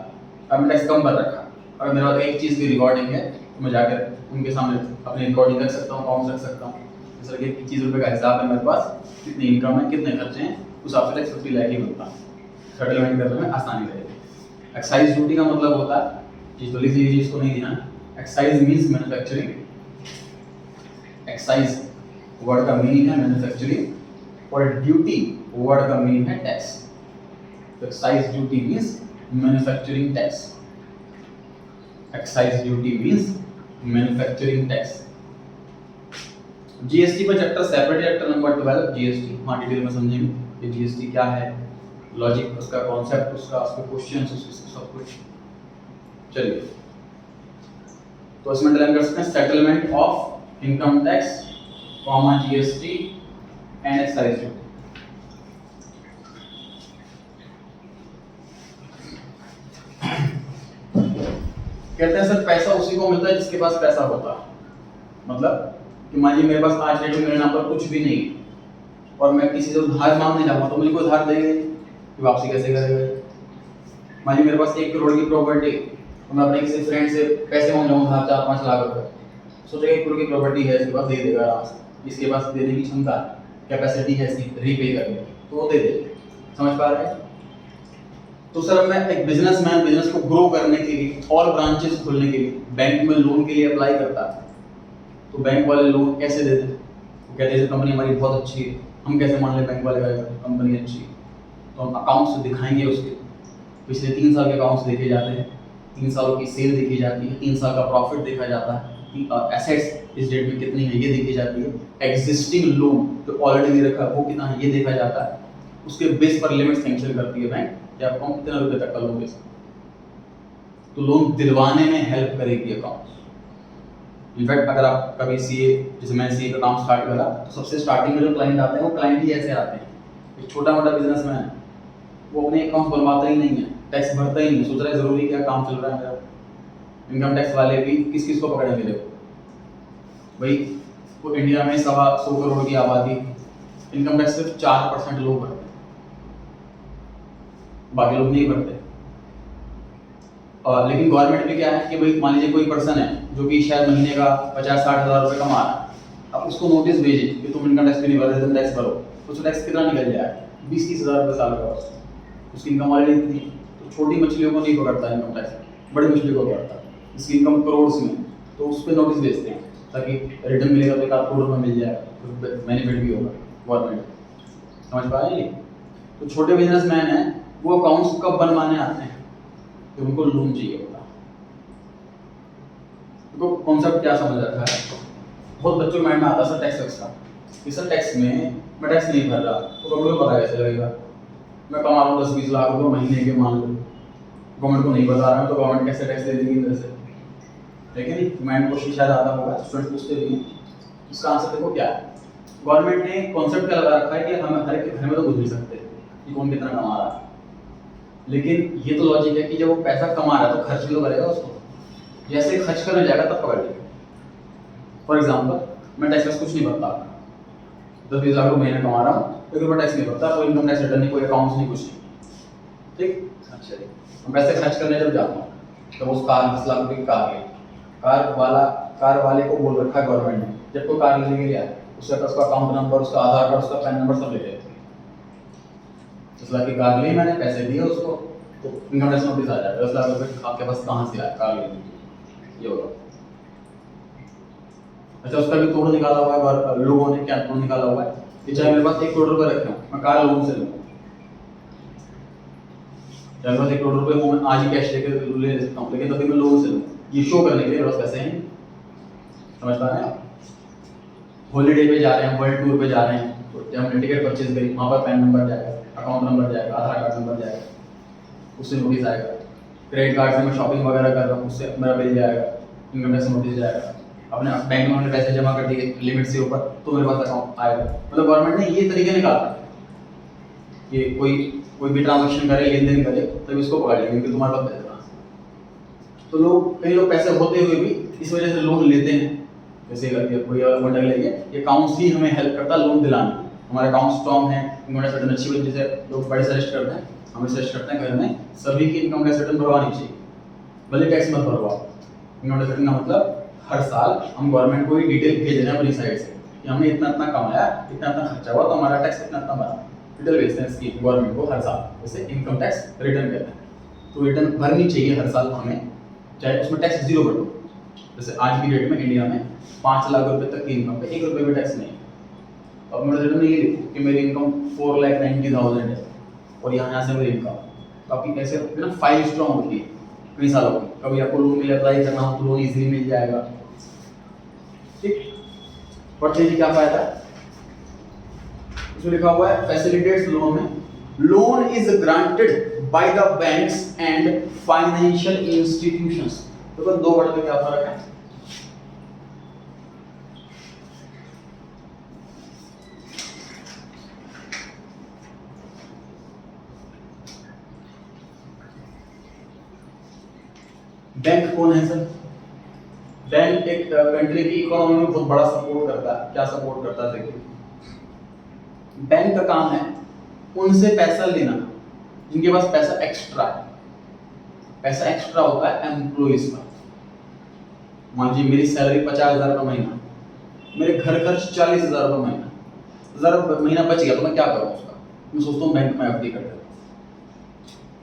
आपने टैक्स कम भर रखा। अगर मेरे पास एक चीज़ की रिकॉर्डिंग है, मैं जाकर उनके सामने अपनी रिकॉर्डिंग रख सकता हूँ, अकाउंट रख सकता हूँ, इस तरह के चीज़ रुपये का हिसाब है मेरे पास, कितनी इनकम है, कितने खर्चे हैं, उस हिसाब से टैक्स 50 लाख ही बनता है। सेटलमेंट करने में आसानी रहेगी। एक्साइज ड्यूटी का मतलब होता है, चीज़ तो लिख लीजिए, इसको नहीं ध्यान, excise means manufacturing. Excise word का मीनिंग है मैन्युफैक्चरिंग और ड्यूटी वर्ड का मीनिंग है टैक्स। तो excise duty means manufacturing tax. Excise duty means manufacturing tax. GST पर chapter separate, chapter number 12 GST, वहाँ डिटेल में समझेंगे कि जीएसटी क्या है, लॉजिक उसका, कॉन्सेप्ट उसका, उसके क्वेश्चंस, उसके सब कुछ। चलिए तो इसमें डिटेल कर सकते हैं settlement of income tax, GST and excise duty. कहते हैं सर पैसा उसी को मिलता है जिसके पास पैसा होता है। मतलब कि मान लीजिए मेरे पास आज डेट में मेरे नाम पर कुछ भी नहीं है और मैं किसी से उधार मांगने जाऊंगा तो मुझे कोई उधार देंगे, तो वापसी कैसे करेगा? मान लीजिए मेरे पास 1 करोड़ की प्रॉपर्टी, तो मैं अपने किसी फ्रेंड से पैसे मांग जाऊंगा 4-5 लाख रुपए, सोचेगा 1 करोड़ की प्रॉपर्टी है, इसके पास दे देगा आराम से, इसके पास देने की क्षमता कैपेसिटी है इसकी रीपे करने की, तो वो दे देगा। समझ पा रहे हैं? तो सर मैं एक बिजनेसमैन बिजनेस को ग्रो करने के लिए और ब्रांचेस खोलने के लिए बैंक में लोन के लिए अप्लाई करता है, तो बैंक वाले लोन कैसे देते हैं? वो कहते हैं कंपनी हमारी बहुत अच्छी है। हम कैसे मान लें बैंक वाले का कंपनी अच्छी है? तो हम अकाउंट्स दिखाएंगे, उसके पिछले 3 साल के अकाउंट्स देखे जाते हैं, 3 सालों की सेल देखी जाती है, 3 साल का प्रॉफिट देखा जाता है, एसेट्स इस डेट में कितनी है ये देखी जाती है, एग्जिस्टिंग लोन जो ऑलरेडी दे रखा है वो कितना है ये देखा जाता है। उसके बेस पर लिमिट सैंक्शन करती है बैंक कि आप अकाउंट कितने रुपए तक का लोन दे सकते। तो लोन दिलवाने में हेल्प करेगी अकाउंट। इनफैक्ट अगर आप कभी सीए, जैसे मैं सीए का काम स्टार्ट करा, तो सबसे स्टार्टिंग में जो क्लाइंट आते हैं वो क्लाइंट ही ऐसे आते हैं। एक छोटा मोटा बिजनेसमैन है, वो अपने अकाउंट बनवाता ही नहीं है, टैक्स भरता ही नहीं, सोच रहा है जरूरी क्या काम चल रहा है मेरा। इनकम टैक्स वाले भी किस किस को पकड़ेंगे? देखो भाई, वो इंडिया में 125 करोड़ की आबादी, इनकम टैक्स सिर्फ 4% लोग भरते हैं, बाकी लोग नहीं भरते। और लेकिन गवर्नमेंट में क्या है कि भाई मान लीजिए कोई पर्सन है जो कि शायद महीने का 50-60 हज़ार रुपये कमा रहा है, अब उसको नोटिस भेजे कि तुम इनकम टैक्स नहीं भर रहे, तुम टैक्स भरो, तो उसका टैक्स कितना निकल जाएगा? 20-30 हज़ार रुपये साल का। उसकी इनकम ऑलरेडी इतनी, तो छोटी मछलियों को नहीं पकड़ता इनकम टैक्स, बड़ी मछलियों को पकड़ता है। इसकी इनकम करोड़ में, तो उस पर नोटिस भेजते हैं ताकि रिटर्न मिलेगा तो 1 करोड़ रुपये मिल जाएगा, तो बेनिफिट भी होगा गवर्नमेंट। समझ पा रहे हैं? तो छोटे बिजनेसमैन हैं वो अकाउंट्स कब बनवाने आते हैं तो उनको लोन चाहिए होता है। तो कॉन्सेप्ट क्या समझ रखा है, बहुत बच्चों के माइंड में आता है सर टैक्स का कि सर टैक्स में मैं टैक्स नहीं भर रहा तो गवर्नमेंट को पता कैसे लगेगा, मैं कमा रहा हूँ 10-20 लाख रुपये महीने के मान लो, गवर्नमेंट को नहीं बता रहा हूँ तो गवर्नमेंट कैसे टैक्स ले लेगी इधर से, ठीक है नहीं। माइंड क्वेश्चन शायद आता होगा, स्टूडेंट पूछते भी हैं। इसका आंसर देखो क्या है, गवर्नमेंट ने कॉन्सेप्ट क्या लगा रखा है कि हम हर एक घर में तो घुस नहीं सकते कि कौन कितना कमा रहा है, लेकिन ये तो लॉजिक है कि जब वो पैसा कमा रहा है तो खर्च भी तो करेगा उसको, जैसे खर्च करने जाएगा तब पकड़ लेगा। फॉर एग्जाम्पल मैं टैक्स कुछ नहीं भरता, 10-20 लाख रुपये महीने कमा रहा हूँ, एक रुपये टैक्स नहीं भरता, कोई इनकम टैक्स रिटर्न नहीं, कोई अकाउंट्स नहीं, कुछ नहीं, ठीक। अच्छा जी, हम पैसे खर्च करने जब जाता हूँ तो उस कार 10 लाख रुपये की कार ले, कार वाले को बोल रखा है गवर्नमेंट ने, जब कोई कार लेने के लिए आए उसका अकाउंट नंबर, उसका आधार कार्ड, उसका पैन नंबर सब ले लेते हैं। 10 लाख की कार ली मैंने, पैसे दिए उसको, तो इनकम टैक्स नोटिस आ जाएगा 10 लाख रुपये आपके पास कहाँ से आया कार लेने, ये होगा। अच्छा, उसका भी तोड़ निकाला हुआ है लोगों ने, क्या तोड़ निकाला हुआ है कि चाहे मेरे पास 1 करोड़ रुपए रखे हूँ, मैं कार लोन से लूँ, चाहे मेरे पास 1 करोड़ रुपए हो, मैं आज ही कैश लेके ले सकता हूँ, लेकिन तभी मैं लोन से लूँ, ये शो करने के लिए मेरे पास पैसे हैं। समझ पा रहे हैं आप? हॉलीडे पे जा रहे हैं, वर्ल्ड टूर पे जा रहे हैं, तो जब हमने टिकट परचेज करी वहाँ पर पैन नंबर जाएगा, अकाउंट नंबर जाएगा, आधार कार्ड नंबर जाएगा, उससे नोटिस आएगा। क्रेडिट कार्ड से मैं शॉपिंग वगैरह कर रहा हूँ, उससे मेरा बिल जाएगा, इनकम टैक्स नोटिस जाएगा। अपने बैंक में हमने पैसे जमा कर दिए लिमिट से ऊपर तो मेरे पास अकाउंट आएगा। मतलब गवर्नमेंट ने ये तरीके निकाला कि कोई भी ट्रांजैक्शन करे, लेन देन करे, तब इसको पकड़ लेंगे कि तुम्हारे पास पैसे कहाँ से। तो कई लोग पैसे होते हुए भी इस वजह से लोन लेते हैं, जैसे करके कोई और बंडल लेंगे, ये अकाउंट्स ही हमें हेल्प करता है लोन दिलाने। हमारे अकाउंट स्ट्रॉन्ग है, इनकम टैक्स रिटर्न अच्छी वजह से लोग बड़े सजेस्ट करते हैं, हमें सजेस्ट करते हैं घर में सभी की इनकम टैक्स रिटर्न भरवानी चाहिए, भले टैक्स मत भरवाओ। इनकम टैक्स रिटर्न का मतलब हर साल हम गवर्नमेंट को ये डिटेल भेज रहे हैं अपनी साइड से कि हमने इतना इतना कमाया, इतना इतना खर्चा हुआ, तो हमारा टैक्स इतना इतना बना, डिटेल भेजते हैं इसकी गवर्नमेंट को हर साल, जैसे इनकम टैक्स रिटर्न कहते हैं। तो रिटर्न भरनी चाहिए हर साल हमें, चाहे उसमें टैक्स 0 भरो। जैसे आज की डेट में इंडिया में 5 लाख रुपए तक की इनकम पे 1 रुपये भी टैक्स नहीं। अब मैं रिटर्न में ये लिखूँ कि मेरी इनकम 4,90,000 है और यहाँ से मेरी इनकम, तो आपकी कैसे ना फाइल स्ट्रॉन्ग होती है कई सालों की, कभी आपको लोन मिले, अप्लाई करना हो तो लोन इजीली मिल जाएगा, ठीक। पढ़ते जी क्या फायदा है, इसमें लिखा हुआ है फैसिलिटेट्स लोन में, loan is granted by the banks and financial institutions. तो 2 वर्ड में क्या फर्क है, बैंक कौन है सर, बैंक एक कंट्री की इकोनॉमी में बहुत बड़ा सपोर्ट करता है। क्या सपोर्ट करता है देखिए, बैंक का काम है उनसे पैसा लेना जिनके पास पैसा एक्स्ट्रा है। पैसा एक्स्ट्रा होता है एम्प्लॉइज का। मान लीजिए मेरी सैलरी 50,000 रुपये महीना, मेरे घर खर्च 40,000 रुपये महीना, 1,000 महीना बच गया तो मैं क्या करूँ उसका, मैं सोचता हूँ बैंक में एफडी कर देता हूँ।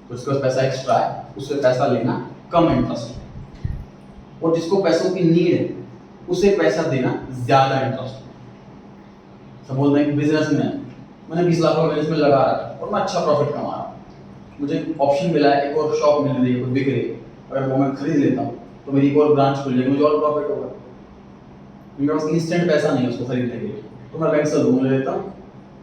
तो उसके पास पैसा एक्स्ट्रा है, उससे पैसा लेना कम इंटरेस्ट, और जिसको पैसों की नीड है उसे पैसा देना ज्यादा इंटरेस्ट। सपोज मैं एक बिजनेसमैन, मैंने 20 लाख रुपए इसमें लगा रखा और मैं अच्छा प्रॉफिट कमा रहा हूँ, मुझे ऑप्शन मिला है, एक और शॉप मिल रही है, कोई बिक रही है, अगर वो मैं खरीद लेता हूँ तो मेरी एक और ब्रांच खुल जाएगी, मुझे और प्रॉफिट होगा। मेरे पास इंस्टेंट पैसा नहीं है उसको खरीदने के लिए, तो मैं बैंक से लोन ले लेता हूँ,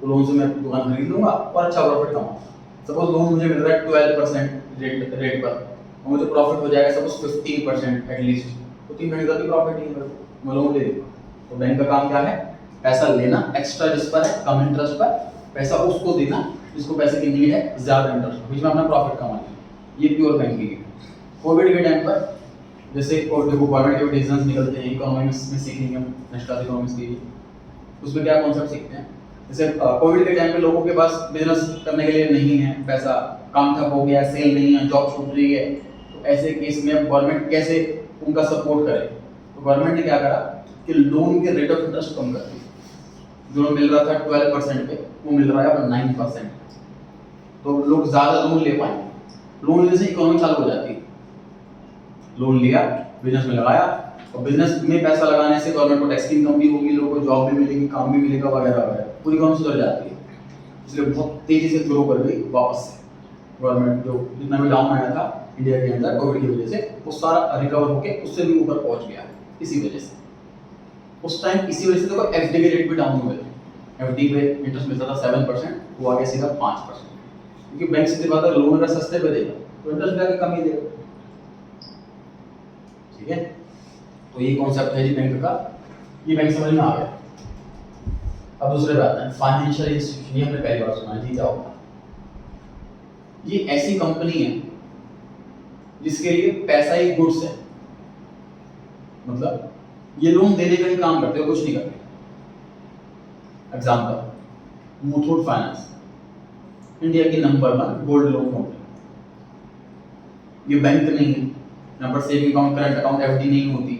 तो लोन से मैं दुकान खरीद लूंगा और अच्छा प्रॉफिट कमाऊंगा। सपोज लोन मुझे मिल रहा है 12% रेट पर, और मुझे प्रॉफिट हो जाएगा सपोज 15% एटलीस्ट, तो 3 महीने का भी प्रॉफिट नहीं है, मैं लोन ले लूंगा। तो बैंक का काम क्या है, पैसा लेना एक्स्ट्रा जिस पर है कम इंटरेस्ट पर, पैसा उसको देना जिसको पैसे की नीड है ज्यादा इंटरेस्ट, बीच में अपना प्रॉफिट कमाना। ये प्योर बैंकिंग है। कोविड के टाइम पर जैसे देखो गवर्नमेंट के डिसीजंस निकलते हैं, इकोनॉमिक्स में सीखेंगे हम, नेशनल इकोनॉमिक्स की, उसमें क्या कॉन्सेप्ट सीखते हैं। जैसे कोविड के टाइम पे लोगों के पास बिजनेस करने के लिए नहीं है पैसा, काम ठप हो गया, सेल नहीं है, जॉब छूट रही है, तो ऐसे केस में गवर्नमेंट कैसे उनका सपोर्ट करे। तो गवर्नमेंट ने क्या करा कि लोन के रेट ऑफ इंटरेस्ट कम कर दिए, जो मिल रहा था 12% पे वो मिल रहा है अब 9%, तो लोग ज्यादा लोन ले पाएंगे। लोन लेने से इकोनॉमी चालू हो जाती है। लोन लिया, बिजनेस में लगाया, और बिजनेस में पैसा लगाने से गवर्नमेंट को टैक्स की इनकम भी होगी, लोगों को जॉब भी मिलेगी, काम भी मिलेगा वगैरह वगैरह, पूरी इकोनॉमी सुधर जाती है। इसलिए बहुत तेजी से ग्रो कर गई वापस से गवर्नमेंट, जो जितना भी डाउन आया था इंडिया के अंदर कोविड की वजह से, वो सारा रिकवर होके उससे भी ऊपर पहुंच गया इसी वजह से। उस टाइम इसी वजह से देखो एफडी के रेट भी डाउन हुए थे। एफडी पे इंटरेस्ट मिलता था 7%, वो आगे सीधा 5%, क्योंकि बैंक सीधे बात है लोन अगर सस्ते पे देगा तो इंटरेस्ट भी आगे कम ही देगा। ठीक है, तो ये कॉन्सेप्ट है जी बैंक का, ये बैंक समझ में आ गया। अब दूसरे पे आते हैं, फाइनेंशियल इंस्टीट्यूशन। ये हमने पहली बार सुना है जी, क्या होगा? ये ऐसी कंपनी है जिसके लिए पैसा ही गुड्स है, मतलब ये लोन देने का ही काम करते हो, कुछ नहीं करते। एग्जांपल, मुथूट फाइनेंस इंडिया की नंबर 1 गोल्ड लोन कंपनी। ये बैंक नहीं है, यहाँ पर saving account, current account, FD नहीं होती।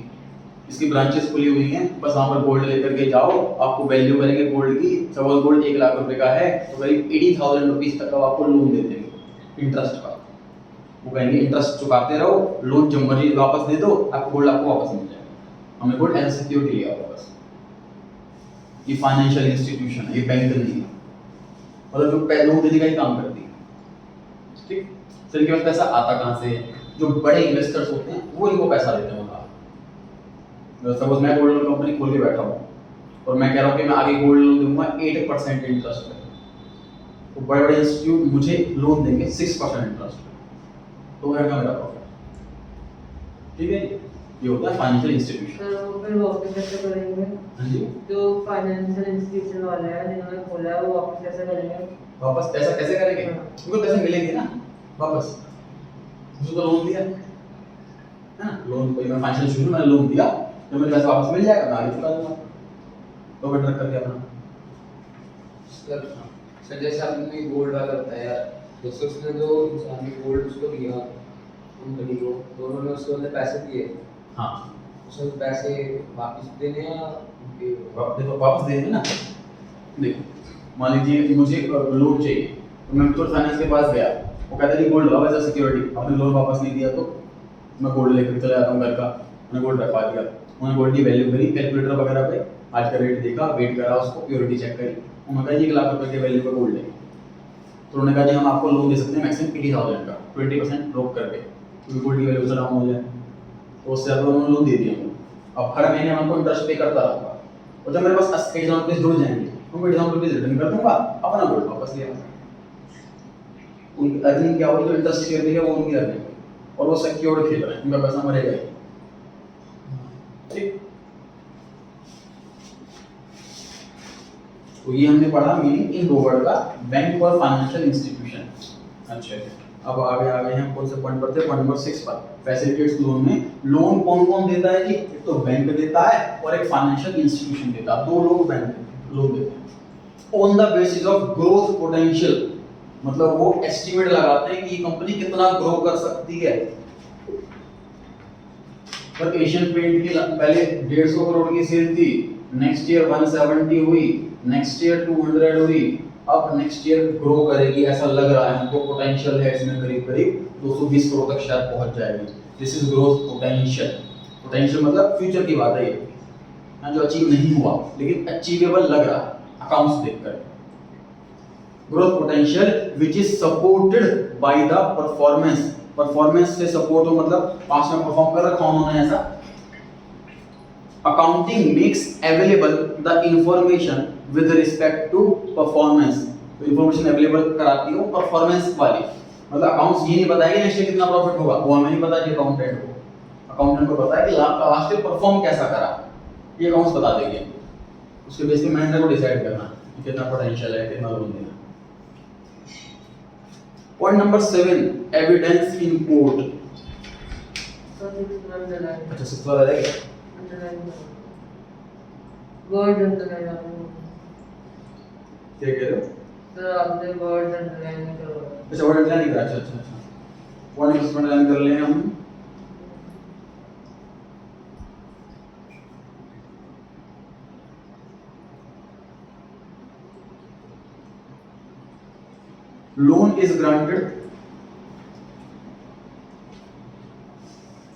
इसकी ब्रांचेस खुली हुई हैं, बस वहाँ पर गोल्ड लेकर के जाओ, आपको वैल्यू करेंगे गोल्ड की। सपोज गोल्ड 1 लाख रुपए का है तो करीब 80,000 रुपीज तक का आपको लोन दे देंगे इंटरेस्ट का। वो कहेंगे इंटरेस्ट चुकाते रहो, लोन जब मर्जी वापस दे दो, आपको गोल्ड आपको वापस मिल जाएगा। हमने गोल्ड एज सिक्योरिटी लिया होगा बस। ये फाइनेंशियल इंस्टीट्यूशन है, ये बैंक नहीं है, मतलब जो लोन देने का ही काम करती है। ठीक, सर इनके पास पैसा आता कहाँ से? जो बड़े इन्वेस्टर्स होते हैं वो इनको पैसा देते हैं। सपोज मैं गोल्ड लोन कंपनी खोल के बैठा हूँ और मैं कह रहा हूँ कि मैं आगे गोल्ड लोन दूंगा 8% इंटरेस्ट पे, तो बड़े बड़े इंस्टीट्यूट मुझे लोन देंगे 6% इंटरेस्ट पे, तो मेरा प्रॉफिट। ठीक है, ये होता है फाइनेंशियल इंस्टीट्यूशन। तो फिर वापस कैसे करेंगे? हाँ जी, जो फाइनेंशियल इंस्टीट्यूशन वाले हैं जिन्होंने खोला है वो वापस कैसे करेंगे? वापस पैसा कैसे करेंगे? उनको पैसे मिलेंगे ना वापस, उसको तो लोन दिया है ना, लोन कोई मैं फाइनेंशियल इंस्टीट्यूशन मैंने लोन दिया तो मेरे पैसा वापस मिल जाएगा, मैं आगे चुका दूंगा। तो बेटर करके अपना सर जैसे आपने गोल्ड वाला बताया, दोस्तों उसने जो इंसान ने गोल्ड उसको दिया कंपनी को, दोनों ने उसको अंदर पैसे दिए, हाँ उसको पैसे वापस देने हैं या देखो वापस देंगे ना। देखो मान लीजिए मुझे लोन चाहिए तो मैं मुथूट फाइनेंस के पास गया, वो कहता है गोल्ड वापस एज सिक्योरिटी, आपने लोन वापस नहीं दिया तो मैं गोल्ड लेकर चला जाता हूँ घर का, मैंने गोल्ड रखवा दिया, उन्होंने गोल्ड की वैल्यू करी कैलकुलेटर वगैरह पे, आज का रेट देखा, वेट करा, उसको प्योरिटी चेक करी, उन्होंने कहा 1 लाख रुपए के वैल्यू का गोल्ड है, तो उन्होंने कहा जी हम आपको लोन दे सकते हैं मैक्सिमम 80,000 का 20% रोक करके, क्योंकि गोल्ड की वैल्यू डाउन हो जाए, तो उससे अब उन्होंने लोन दे दिया। अब हर महीने मैं उनको इंटरेस्ट पे करता रहूँगा, और जब मेरे पास 80,000 रुपये जुड़ जाएंगे उनको 80,000 रुपये रिटर्न कर दूंगा, अपना गोल्ड वापस ले आऊँगा। उनकी अर्निंग क्या होगी? जो इंटरेस्ट शेयर देगा वो उनकी अर्निंग, और वो सिक्योर्ड खेल रहे हैं, उनका पैसा मरेगा ही। ठीक, तो ये हमने पढ़ा मीनिंग इन दो वर्ड का, बैंक और फाइनेंशियल इंस्टीट्यूशन। अच्छा, अब आगे आ गए हैं कौन से पॉइंट पर थे? पॉइंट नंबर 6 पर, फैसिलिटेट्स लोन में। लोन कौन कौन देता है जी? एक तो बैंक देता है और एक फाइनेंशियल इंस्टीट्यूशन देता है, दो लोग बैंक लोन देते हैं on the basis of growth potential, मतलब वो एस्टिमेट लगाते हैं कि ये कंपनी कितना ग्रो कर सकती है। पर एशियन पेंट की पहले 150 करोड़ की सेल थी, नेक्स्ट ईयर 170 हुई, नेक्स्ट ईयर 200 हुई, अब नेक्स्ट ईयर ग्रो करेगी ऐसा लग रहा है हमको, पोटेंशियल है इसमें करीब करीब 220 करोड़ तक शायद पहुंच जाएगी। This is growth potential. Potential मतलब फ्यूचर की बात है ये, जो अचीव नहीं हुआ लेकिन अचीवेबल लग रहा है अकाउंट्स देखकर। Growth potential which is supported by the performance, performance से सपोर्ट हो मतलब पास्ट में परफॉर्म कर रखा उन्होंने ऐसा। Accounting makes available the information with respect to performance, तो इंफॉर्मेशन अवेलेबल कराती हो परफॉर्मेंस वाली, मतलब अकाउंट्स ये नहीं बताएगा नेक्स्ट ईयर कितना प्रॉफिट होगा, वो हमें नहीं पता जी अकाउंटेंट को, अकाउंटेंट को पता है कि लास्ट ईयर परफॉर्म कैसा करा, ये अकाउंट्स बता देंगे, उसके बेस पे मैनेजर को डिसाइड करना कि कितना पोटेंशियल है, कितना लोन देना। Point number 7, evidence in court. अच्छा, 6 वाला रह गया, वर्ड अंडरलाइन आपने, क्या कह रहे हो सर? आपने वर्ड अंडरलाइन करो। अच्छा, वर्ड अंडरलाइन करा, अच्छा अच्छा अच्छा, वर्ड अंडरलाइन कर लेंगे हम। Loan is granted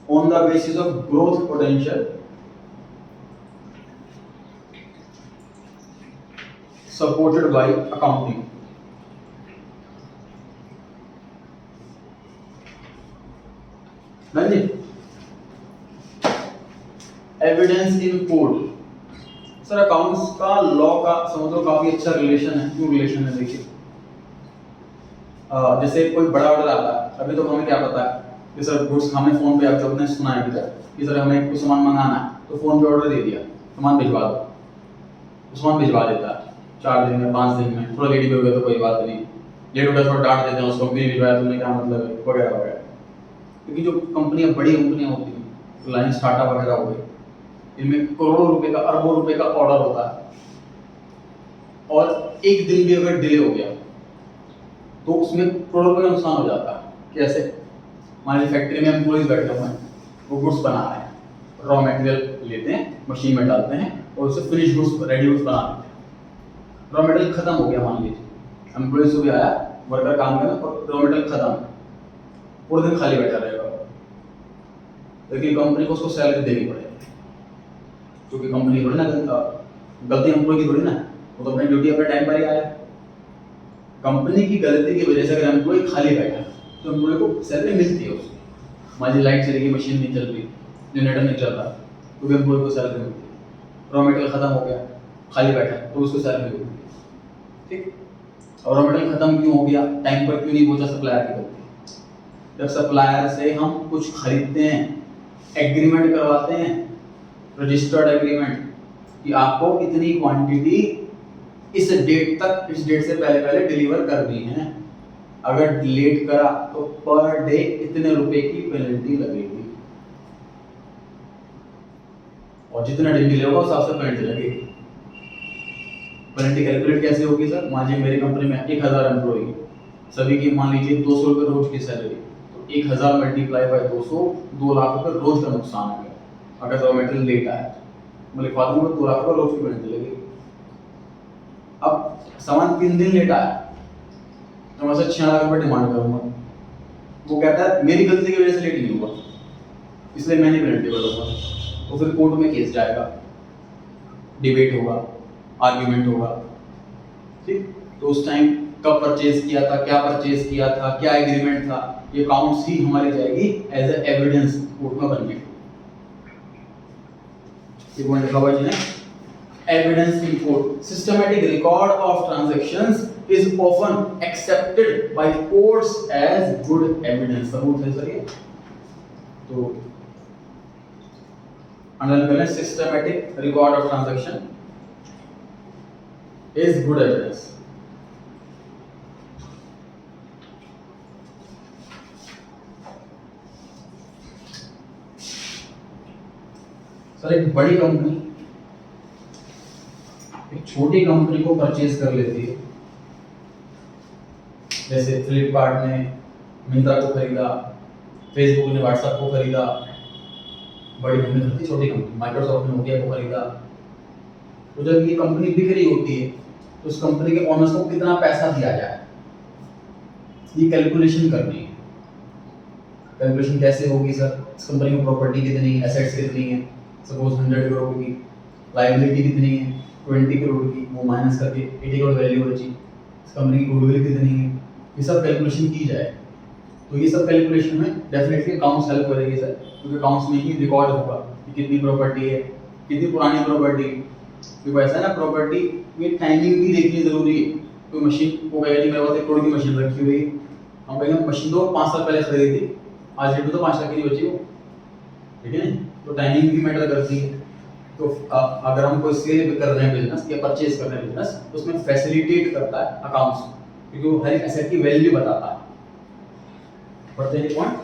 on the basis of growth potential supported by accounting. जी, evidence in court. Sir accounts का लॉ का समझ लो काफी अच्छा रिलेशन है। क्यों रिलेशन है देखिए, जैसे कोई बड़ा ऑर्डर आता है, अभी तो हमें क्या पता है कि सर गुड्स हमने फोन पे आप ने सुना है अभी तक कि सर हमें कुछ सामान मंगाना है, तो फोन पे ऑर्डर दे दिया, सामान भिजवा दो, तो सामान भिजवा देता है 4 दिन में 5 दिन में। थोड़ा लेट भी हो गया तो कोई बात नहीं, लेट हो गया थोड़ा डांट देते हैं उसको, कंपनी भिजवाया तुमने, क्या मतलब है वगैरह वगैरह। क्योंकि जो कंपनियां बड़ी कंपनियां होती हैं, रिलायंस टाटा वगैरह हो गई, इनमें करोड़ों रुपए का अरबों रुपए का ऑर्डर होता है, और एक दिन भी अगर डिले हो गया तो उसमें करोड़ों रुपए का नुकसान हो जाता है। कैसे? मान लीजिए फैक्ट्री में एम्प्लॉइज बैठे हुए हैं, वो गुड्स बना रहे हैं, रॉ मटेरियल लेते हैं, मशीन में डालते हैं और उससे फिनिश गुड्स रेडी गुड्स बना देते हैं। रॉ मटेरियल खत्म हो गया, मान लीजिए एम्प्लॉइज सुबह आया, वर्कर काम करे और रॉ मटेरियल खत्म, पूरे दिन खाली बैठा रहेगा, लेकिन कंपनी को उसको सैलरी देनी पड़ेगी, क्योंकि कंपनी थोड़ी ना गलती एम्प्लॉय की थोड़ी ना, वो तो अपनी ड्यूटी अपने टाइम पर ही आया। कंपनी की गलती की वजह से अगर एम्प्लॉय खाली बैठा तो एम्प्लॉय को सैलरी मिलती है उसकी। मान लीजिए लाइट चली गई, मशीन नहीं चल रही, जनरेटर नहीं चल रहा, तो भी एम्प्लॉय को सैलरी मिलती है। रॉ मटेरियल खत्म हो गया, खाली बैठा तो उसको सैलरी मिलती है, ठीक। और रॉ मटेरियल खत्म क्यों हो गया, टाइम पर क्यों नहीं पहुंचा, सप्लायर की गलती। जब सप्लायर से हम कुछ खरीदते हैं, एग्रीमेंट करवाते हैं, रजिस्टर्ड एग्रीमेंट कि आपको इतनी क्वांटिटी इस डेट तक, इस डेट से पहले डिलीवर करनी है, अगर लेट करा तो पर डे इतने रुपए की पेनल्टी लगेगी, और जितना दिन डिले होगा उस हिसाब से पेनल्टी लगेगी। पेनल्टी कैलकुलेट कैसे होगी सर? मान लीजिए मेरी कंपनी में 1000 एम्प्लॉय, सभी की मान लीजिए 200 रुपये रोज की सैलरी, तो 1000 मल्टीप्लाई बाय 200, 2 लाख रुपए रोज का नुकसान हो गया। अगर रॉ मटेरियल लेट आया मैं लिखवा दूंगा 2 लाख रुपए रोज की पेनल्टी लगेगी। अब सामान 3 दिन लेट आया तो मैं 6 लाख रुपए डिमांड करूंगा, वो कहता है मेरी गलती की वजह से लेट नहीं हुआ इसलिए मैं नहीं पेनल्टी भरूंगा, तो फिर कोर्ट में केस जाएगा, डिबेट होगा, आर्ग्यूमेंट होगा, ठीक। तो उस टाइम कब परचेज किया था, क्या परचेज किया था, क्या एग्रीमेंट था, ये काउंट्स ही हमारी जाएगी एज ए एविडेंस कोर्ट में बनने। ये पॉइंट लिखा हुआ है, evidence in court. Systematic record of transactions is often accepted by courts as good evidence. सबूत है सर ये। तो अंडरलाइन कर लें, systematic record of transaction is good evidence. Sir एक बड़ी कंपनी एक छोटी कंपनी को परचेज कर लेती है, जैसे फ्लिपकार्ट ने मिंत्रा को खरीदा, फेसबुक ने व्हाट्सएप को खरीदा, बड़ी कंपनी खरीदी, छोटी कंपनी माइक्रोसॉफ्ट ने नोकिया को खरीदा। तो जब ये कंपनी बिक रही होती है तो उस कंपनी के ओनर्स को कितना पैसा दिया जाए, ये कैलकुलेशन करनी है। कैलकुलेशन कैसे होगी सर? इस कंपनी में प्रॉपर्टी कितनी है, एसेट्स कितनी है, सपोज 100 करोड़ की, लायबिलिटी कितनी है 20 करोड़ की, वो माइनस करके 80 करोड़ वैल्यू बची, इस कंपनी की गुडविल कितनी है, ये सब कैलकुलेशन की जाए। तो ये सब कैलकुलेशन में डेफिनेटली अकाउंट्स हेल्प करेगी सर, क्योंकि अकाउंट्स में ही रिकॉर्ड होगा कि कितनी प्रॉपर्टी है, कितनी पुरानी प्रॉपर्टी। क्योंकि ऐसा है ना, प्रॉपर्टी में टाइमिंग भी देखनी जरूरी है। कोई मशीन को कहेगा जी मेरे पास 1 करोड़ की मशीन रखी हुई है, हम कहेंगे मशीन तो 5 साल पहले खरीदी थी, आज डेट में तो 5 लाख की नहीं बची वो, ठीक है। तो टाइमिंग भी मैटर करती है। तो अगर हम कोई सेल कर रहे हैं बिजनेस या परचेज कर रहे हैं बिजनेस, तो उसमें फैसिलिटेट करता है अकाउंट्स, क्योंकि वो हर एक एसेट की वैल्यू बताता है। पढ़ते हैं point,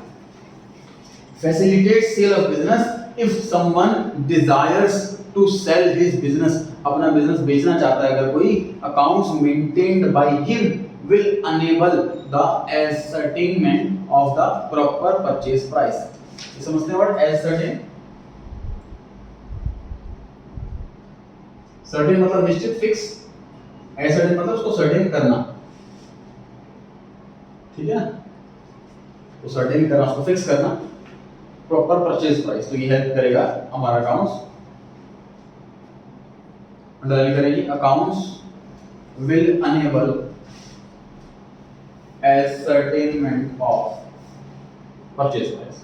facilitate sale of business if someone desires to sell his business, अपना बिजनेस बेचना चाहता है अगर कोई, accounts maintained by him will enable the ascertainment of the proper purchase price. ये समझते हैं वर्ड ascertain? सर्टेन मतलब निश्चित, फिक्स। ascertain मतलब उसको सर्टेन करना, ठीक है ना। तो सर्टेन करना, उसको फिक्स करना, प्रॉपर परचेज प्राइस। तो ये हेल्प करेगा हमारा अकाउंट्स। अंडरलाइन करेगी, accounts will enable ascertainment of purchase price.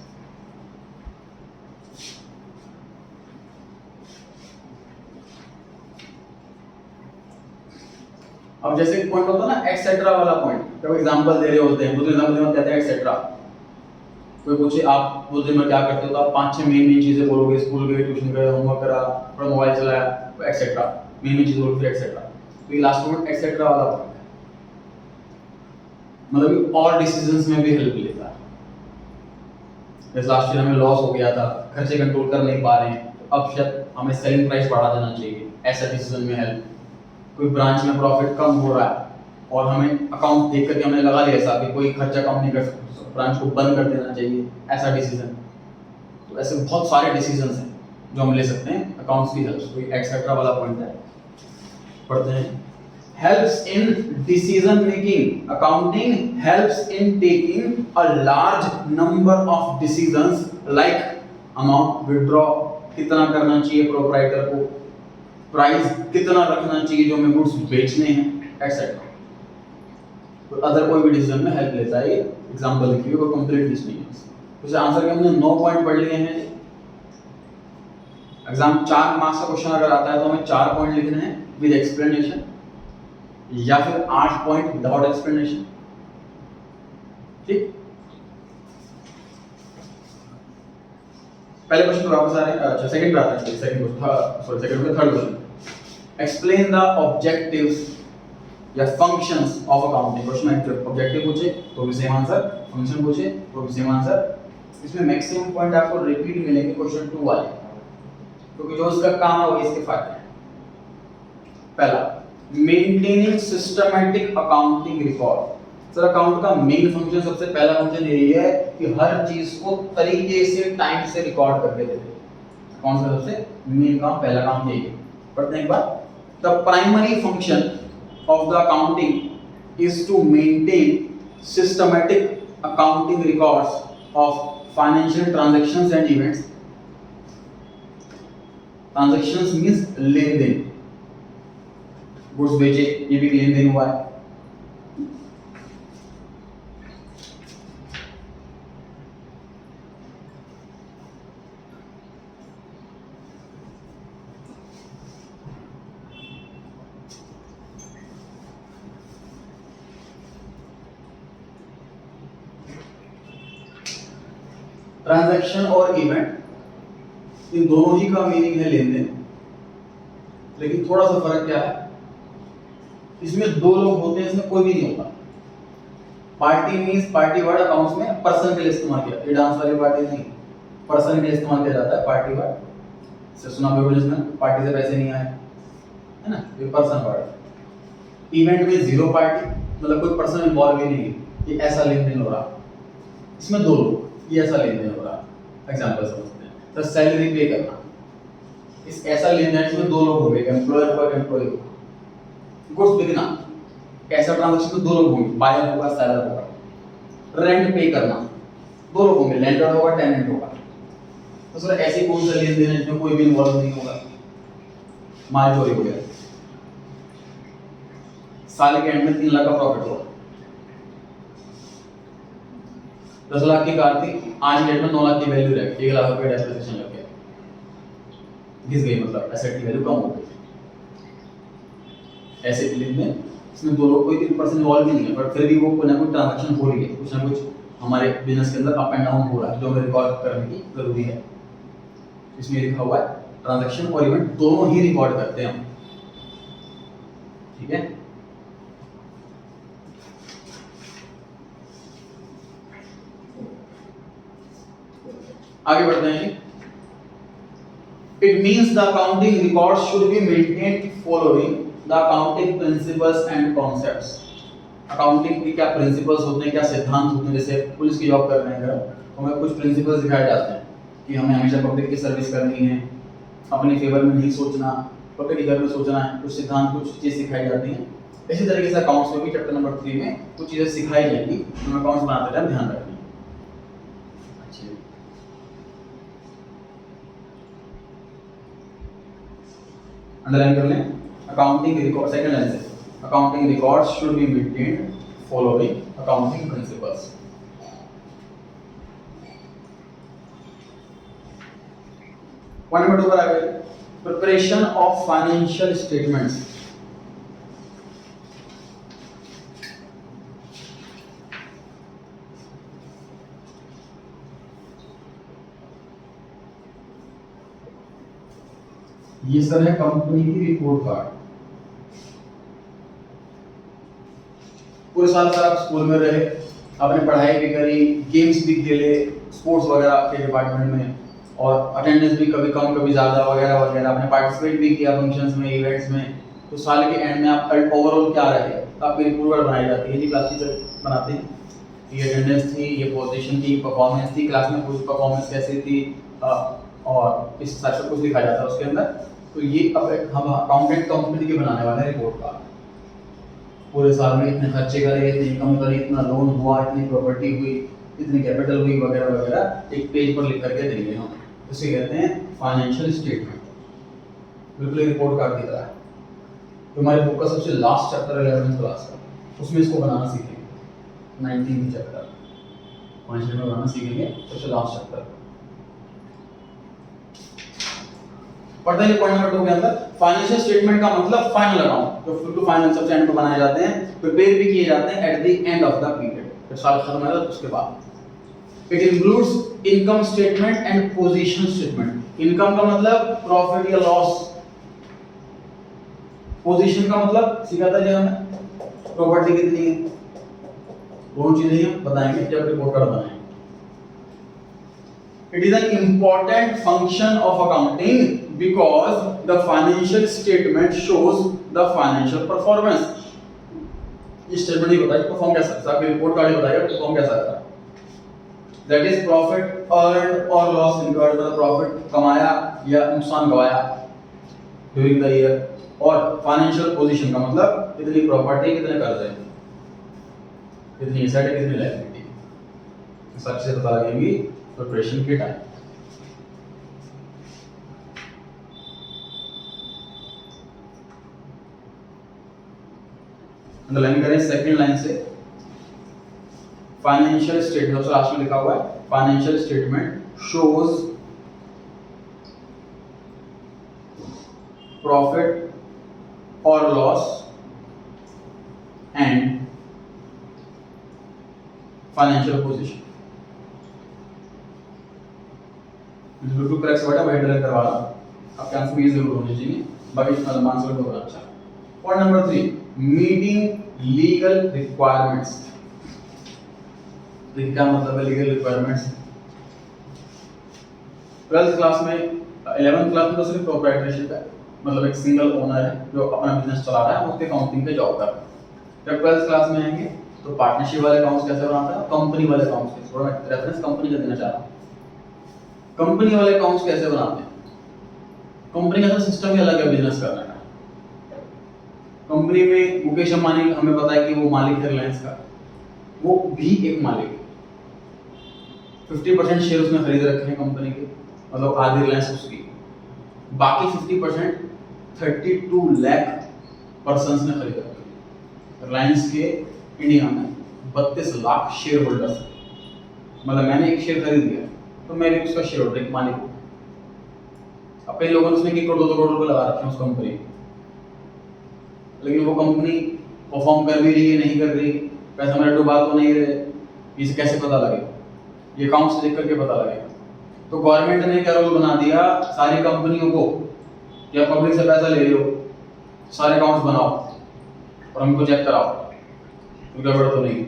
अब जैसे पॉइंट होता है ना एक्सेट्रा वाला पॉइंट, जब एग्जांपल दे रहे होते हैं, तो एग्जांपल में कहते हैं एक्सेट्रा। कोई पूछे आप उस दिन में क्या करते हो, तो आप 5-6 मेन चीजें बोलोगे, स्कूल गए, ट्यूशन गए, होमवर्क करा, थोड़ा मोबाइल चलाया, तो एक्सेट्रा मेन चीज बोलोगे, फिर एक्सेट्रा। तो ये लास्ट पॉइंट एक्सेट्रा वाला पॉइंट है, मतलब ये और डिसीजंस में भी हेल्प लेता है। जैसे लास्ट ईयर हमें लॉस हो गया था, खर्चे कंट्रोल कर नहीं पा रहे हैं, तो अब शायद हमें सेलिंग प्राइस बढ़ा देना चाहिए, ऐसा डिसीजन में हेल्प। कोई ब्रांच में प्रॉफिट कम हो रहा है और हमें अकाउंट देख करके हमने लगा लिया ऐसा कि कोई खर्चा कम नहीं कर सकता, ब्रांच को बंद कर देना चाहिए, ऐसा डिसीजन। तो ऐसे बहुत सारे डिसीजंस हैं जो हम ले सकते हैं अकाउंट्स की हेल्प से। कोई एक्सेट्रा वाला पॉइंट है, पढ़ते हैं। Helps in decision making, accounting helps in taking a large number of decisions like amount withdraw, कितना करना चाहिए प्रोप्राइटर को, प्राइस कितना रखना चाहिए जो हमें गुड्स बेचने हैं, एक्सेट्रा। तो अदर कोई भी डिसीजन में हेल्प लेता है। ये एग्जांपल लिखिए, कोई कंप्लीट लिस्ट नहीं है। तो आंसर के हमने 9 पॉइंट पढ़ लिए हैं। एग्जाम 4 मार्क्स का क्वेश्चन अगर आता है तो हमें 4 पॉइंट लिखने हैं विद एक्सप्लेनेशन, या फिर 8 पॉइंट विदाउट एक्सप्लेनेशन। ठीक, पहले क्वेश्चन पे वापस आ रहे हैं। अच्छा, सेकंड पे आते हैं। सेकंड पे third question, explain the objectives या फंक्शंस ऑफ अकाउंटिंग। क्वेश्चन में ऑब्जेक्टिव पूछे तो भी सेम आंसर, फंक्शन पूछे तो भी सेम आंसर। इसमें मैक्सिमम पॉइंट आपको रिपीट मिलेंगे क्वेश्चन 2 वाले, क्योंकि जो उसका काम है वो इसके फायदे हैं। पहला, maintaining systematic accounting record. Sir account का मेन फंक्शन, सबसे पहला फंक्शन यही है कि हर चीज को तरीके से टाइम से रिकॉर्ड करके दे दे। अकाउंट का सबसे मेन काम, पहला काम यही है। पढ़ते हैं एक बार। The primary function of the accounting is to maintain systematic accounting records of financial transactions and events. Transactions means लेन देन, गुड्स बेचे, ये भी लेन देन हुआ है। ट्रांजैक्शन और इवेंट, इन दोनों ही का मीनिंग है लेन देन, लेकिन थोड़ा सा फर्क क्या है, इसमें 2 लोग होते हैं, इसमें कोई भी नहीं होता। Party means party word accounts में पर्सन के लिए इस्तेमाल किया, ये डांस वाली पार्टी नहीं, पर्सन के लिए इस्तेमाल किया जाता है पार्टी वर्ड। से सुना होगा जिसमें पार्टी से पैसे नहीं आए, है ना, ये पर्सन वर्ड। इवेंट में 0 पार्टी, मतलब कोई पर्सन इन्वॉल्व ही नहीं है, ये ऐसा लेन देन हो रहा। इसमें 2 लोग, ये ऐसा लेन देन हो रहा। एग्जांपल समझते हैं, तो सैलरी पे करना, इस ऐसा लेन देन इसमें 2 लोग होंगे, एम्प्लॉयर होगा, एम्प्लॉय होगा। गुड्स बिकना, ऐसा ट्रांजैक्शन में 2 लोग होंगे, बायर होगा, सेलर होगा। रेंट पे करना, 2 लोग होंगे, लैंडलॉर्ड होगा, टेनेंट होगा। तो सर ऐसी कौन सा लेन देन है जिसमें कोई भी इन्वॉल्व नहीं होगा? माल चोरी हो गया, साल के एंड में 3 लाख का प्रॉफिट होगा, 10 लाख की कार थी, आज डेट में 9 लाख की वैल्यू रह गई, 1 लाख रुपए डेप्रिसिएशन लग गया, घिस गई, मतलब एसेट की वैल्यू कम हो गई। ऐसे लेन देन इसमें 2 लोग, कोई पर्सन इन्वॉल्व नहीं है, बट फिर भी वो कोई ना कोई ट्रांजैक्शन हो रही है, कुछ ना कुछ हमारे बिजनेस के अंदर अप एंड डाउन हो रहा है, जो हमें रिकॉर्ड करने की जरूरी है। इसमें लिखा हुआ है ट्रांजैक्शन और इवेंट दोनों ही रिकॉर्ड करते हैं हम, ठीक है। आगे बढ़ते हैं। It means the accounting records should be maintained following the accounting principles and concepts. Accounting के क्या प्रिंसिपल्स होते हैं, क्या सिद्धांत होते हैं। जैसे पुलिस की जॉब कर रहे हैं अगर, तो हमें कुछ प्रिंसिपल्स दिखाए जाते हैं कि हमें हमेशा पब्लिक की सर्विस करनी है, अपने फेवर में नहीं सोचना, पब्लिक के फेवर में सोचना है, कुछ सिद्धांत, कुछ चीज़ सिखाई जाती हैं। इसी तरीके से अकाउंट्स में भी चैप्टर नंबर 3 में कुछ चीज़ें सिखाई जाएंगी, तो अकाउंट्स बनाते टाइम ध्यान रखना। अंडरलाइन कर लें। अकाउंटिंग रिकॉर्ड, सेकंड लाइन से accounting records should be maintained following accounting principles. Point number 2 पर आ गए, preparation of financial statements. ये सर है कंपनी की रिपोर्ट कार्ड। पूरे साल सर आप स्कूल में रहे, आपने पढ़ाई भी करी, गेम्स भी खेले, स्पोर्ट्स वगैरह के डिपार्टमेंट में, और अटेंडेंस भी कभी कम कभी ज़्यादा वगैरह वगैरह, आपने पार्टिसिपेट भी किया फंक्शंस में, इवेंट्स में। तो साल के एंड में आप ओवरऑल क्या रहे, तो आपकी रिपोर्ट कार्ड बनाई जाती है जी, क्लास टीचर बनाते हैं। ये अटेंडेंस थी, ये पोजीशन थी, परफॉर्मेंस थी, क्लास में पूरी परफॉर्मेंस कैसी थी, और इस सारा सब कुछ लिखा जाता है उसके अंदर। तो ये अब हम अकाउंटेंट कंपनी के बनाने वाले हैं रिपोर्ट कार्ड। पूरे साल में इतने खर्चे करे, इतनी इनकम करी, इतना लोन हुआ, इतनी प्रॉपर्टी हुई, इतनी कैपिटल हुई वगैरह वगैरह, एक पेज पर लिख करके देंगे हम। इसे कहते हैं फाइनेंशियल स्टेटमेंट, बिल्कुल रिपोर्ट कार्ड की तरह है। तो हमारे बुक का सबसे लास्ट चैप्टर 11th क्लास का, उसमें इसको बनाना सीखेंगे। 19th चैप्टर फाइनेंशियल में बनाना सीखेंगे, सबसे लास्ट चैप्टर। पढ़ते हैं पॉइंट नंबर 2 के अंदर, फाइनेंशियल स्टेटमेंट का मतलब फाइनल अकाउंट, जो फुल टू फाइनल सबसे एंड पे बनाए जाते हैं, प्रिपेयर भी किए जाते हैं at the end of the period, जब साल खत्म हो जाता है उसके बाद। It includes income statement and position statement. Income का मतलब प्रॉफिट या लॉस, पोजीशन का मतलब सिखाता है हमें प्रॉपर्टी कितनी है, दोनों चीजें हम बताएंगे जब रिपोर्ट कार्ड बनाएंगे। It is an important function of accounting because the financial statement shows the financial performance. ये स्टेटमेंट ही बताइए परफॉर्म कैसा है, आपकी रिपोर्ट कार्ड ही बताएगा परफॉर्म कैसा है। That is profit earned or loss incurred, मतलब प्रॉफिट कमाया या नुकसान गवाया during the year, और फाइनेंशियल पोजीशन का मतलब कितनी प्रॉपर्टी, कितने कर्ज है, कितनी एसेट है, कितनी लायबिलिटी, सब चीजें पता लगेंगी प्रिपरेशन के टाइम। अंडरलाइन करें सेकंड लाइन से, फाइनेंशियल स्टेटमेंट सबसे लास्ट में लिखा हुआ है, फाइनेंशियल स्टेटमेंट शोज प्रॉफिट और loss and financial position. YouTube पर एक्सपर्ट है, वही ड्राइव करवा रहा हूं, आपके आंसर ये जरूर होने चाहिए, बाकी इसका आंसर तो होगा अच्छा। Point number 3, meeting legal requirements. देखिए क्या मतलब है लीगल रिक्वायरमेंट्स। 12th क्लास में 11th क्लास में तो सिर्फ प्रोप्राइटरशिप है, मतलब एक सिंगल ओनर है जो अपना बिजनेस चला रहा है, उसके अकाउंटिंग पे जॉब कर रहा है। जब 12th क्लास में आएंगे तो पार्टनरशिप वाले अकाउंट्स कैसे बनाता है, कंपनी वाले अकाउंट्स कैसे, थोड़ा रेफरेंस कंपनी का देना चाह रहा हूं। कंपनी वाले अकाउंट्स कैसे बनाते हैं, कंपनी का सिस्टम ही अलग है बिजनेस करने का। कंपनी में मुकेश अंबानी, हमें पता है कि वो मालिक है रिलायंस का, वो भी एक मालिक है, 50% शेयर उसने खरीद रखे हैं कंपनी के, मतलब आधी रिलायंस उसकी, बाकी 50% 32 लाख पर्सन्स ने खरीद रखे हैं। रिलायंस के इंडिया में 32 लाख शेयर होल्डर्स हैं, मतलब मैंने एक शेयर खरीद लिया तो मैं भी उसका शेयर होल्डर मालिक हूँ। अब कई लोगों ने उसमें 1 करोड़ 2 करोड़ रुपए लगा रखे हैं उस कंपनी में, लेकिन वो कंपनी परफॉर्म कर भी रही है, नहीं कर रही, पैसा मेरा डूबा तो नहीं रहे, इसे कैसे पता लगेगा, ये अकाउंट से देख करके पता लगेगा। तो गवर्नमेंट ने क्या रूल बना दिया सारी कंपनियों को, या पब्लिक से पैसा ले रहे हो सारे अकाउंट्स बनाओ और हमको चेक कराओ, गड़बड़ तो नहीं।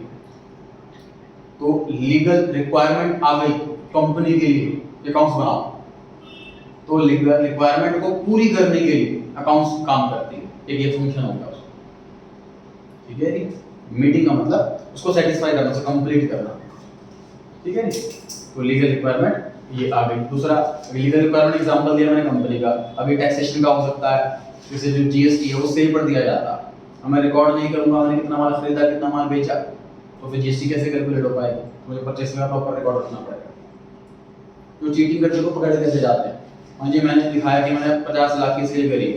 तो लीगल रिक्वायरमेंट आ गई कंपनी के लिए अकाउंट्स बनाओ, तो लीगल रिक्वायरमेंट को पूरी करने के लिए अकाउंट्स काम करती है, एक ये फंक्शन होगा उसका, ठीक है नी। मीटिंग का मतलब उसको सेटिस्फाई करना, उसको कंप्लीट करना, ठीक है नी। तो लीगल रिक्वायरमेंट ये आ गई। दूसरा लीगल रिक्वायरमेंट एग्जांपल दिया मैंने कंपनी का, अभी टैक्सेशन का हो सकता है, जैसे जो जीएसटी है वो सेल पर दिया जाता है, मैं रिकॉर्ड नहीं करूंगा मैंने कितना माल खरीदा कितना माल बेचा, तो फिर जीएसटी कैसे कैलकुलेट हो पाएगा, मुझे परचेस का प्रॉपर रिकॉर्ड रखना पड़ेगा। जो चीटिंग करते को पकड़े कैसे जाते हैं, हाँ जी मैंने दिखाया कि मैंने 50 लाख की सेल करी,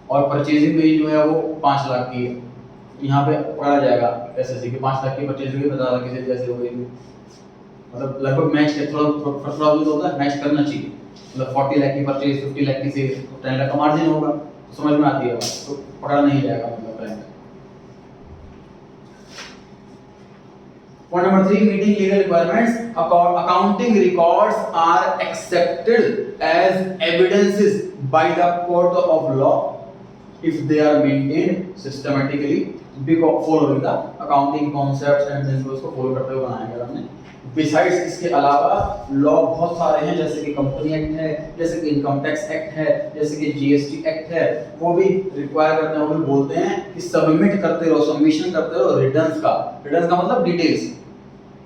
और परचेजिंग वही जो है वो 5 लाख की है, यहाँ पे पकड़ा जाएगा एसएससी के 5 लाख की परचेज हुई, 50 लाख की से जैसे हो गई थी, मतलब लगभग मैच के थोड़ा थोड़ा भी होता है, मैच करना चाहिए, मतलब 40 लाख की परचेज 50 लाख की से 10 लाख का मार्जिन होगा, तो समझ में आती है बात, तो पकड़ा नहीं जाएगा मतलब bank. Point number 3, meeting legal requirements. Accounting records are accepted as evidences by the court of law if they are maintained systematically because following the accounting concepts and principles को follow करते हुए बनाया गया हमने। Besides इसके अलावा law बहुत सारे हैं, जैसे कि कंपनी एक्ट है, जैसे कि इनकम टैक्स एक्ट है, जैसे कि जीएसटी एक्ट है, वो भी रिक्वायर करते हैं, वो भी बोलते हैं कि सबमिट करते रहो, सबमिशन करते रहो रिटर्न्स का मतलब डिटेल्स,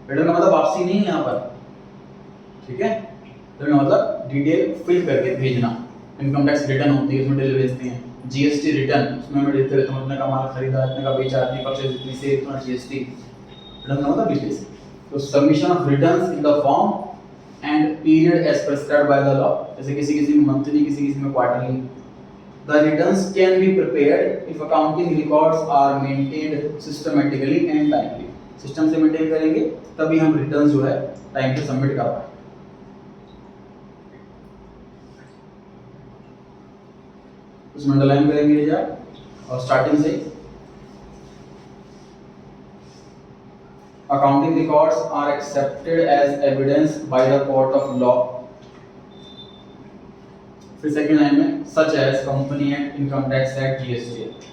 रिटर्न का मतलब वापसी नहीं है यहाँ पर, ठीक है, तो मतलब डिटेल फिल करके भेजना। इनकम टैक्स रिटर्न होती है, उसमें डिटेल भेजते हैं, जीएसटी रिटर्न उसमें मैं देते रहता हूँ, इतने का माल खरीदा, इतने का बेचा, इतनी परचेज, इतनी से इतना जीएसटी, रिटर्न का मतलब डिटेल्स। तो submission of returns in the form and period as prescribed by the law, जैसे किसी में मंथली, किसी में quarterly. The returns can be prepared if accounting records are maintained systematically and timely. System से maintain करेंगे तभी हम रिटर्न्स जो है टाइम पे सबमिट कर पाएंगे। उसमें अंडरलाइन करेंगे जा और स्टार्टिंग से accounting records are accepted as evidence by the court of law, फिर सेकंड लाइन में such as company act, income tax act, GST act।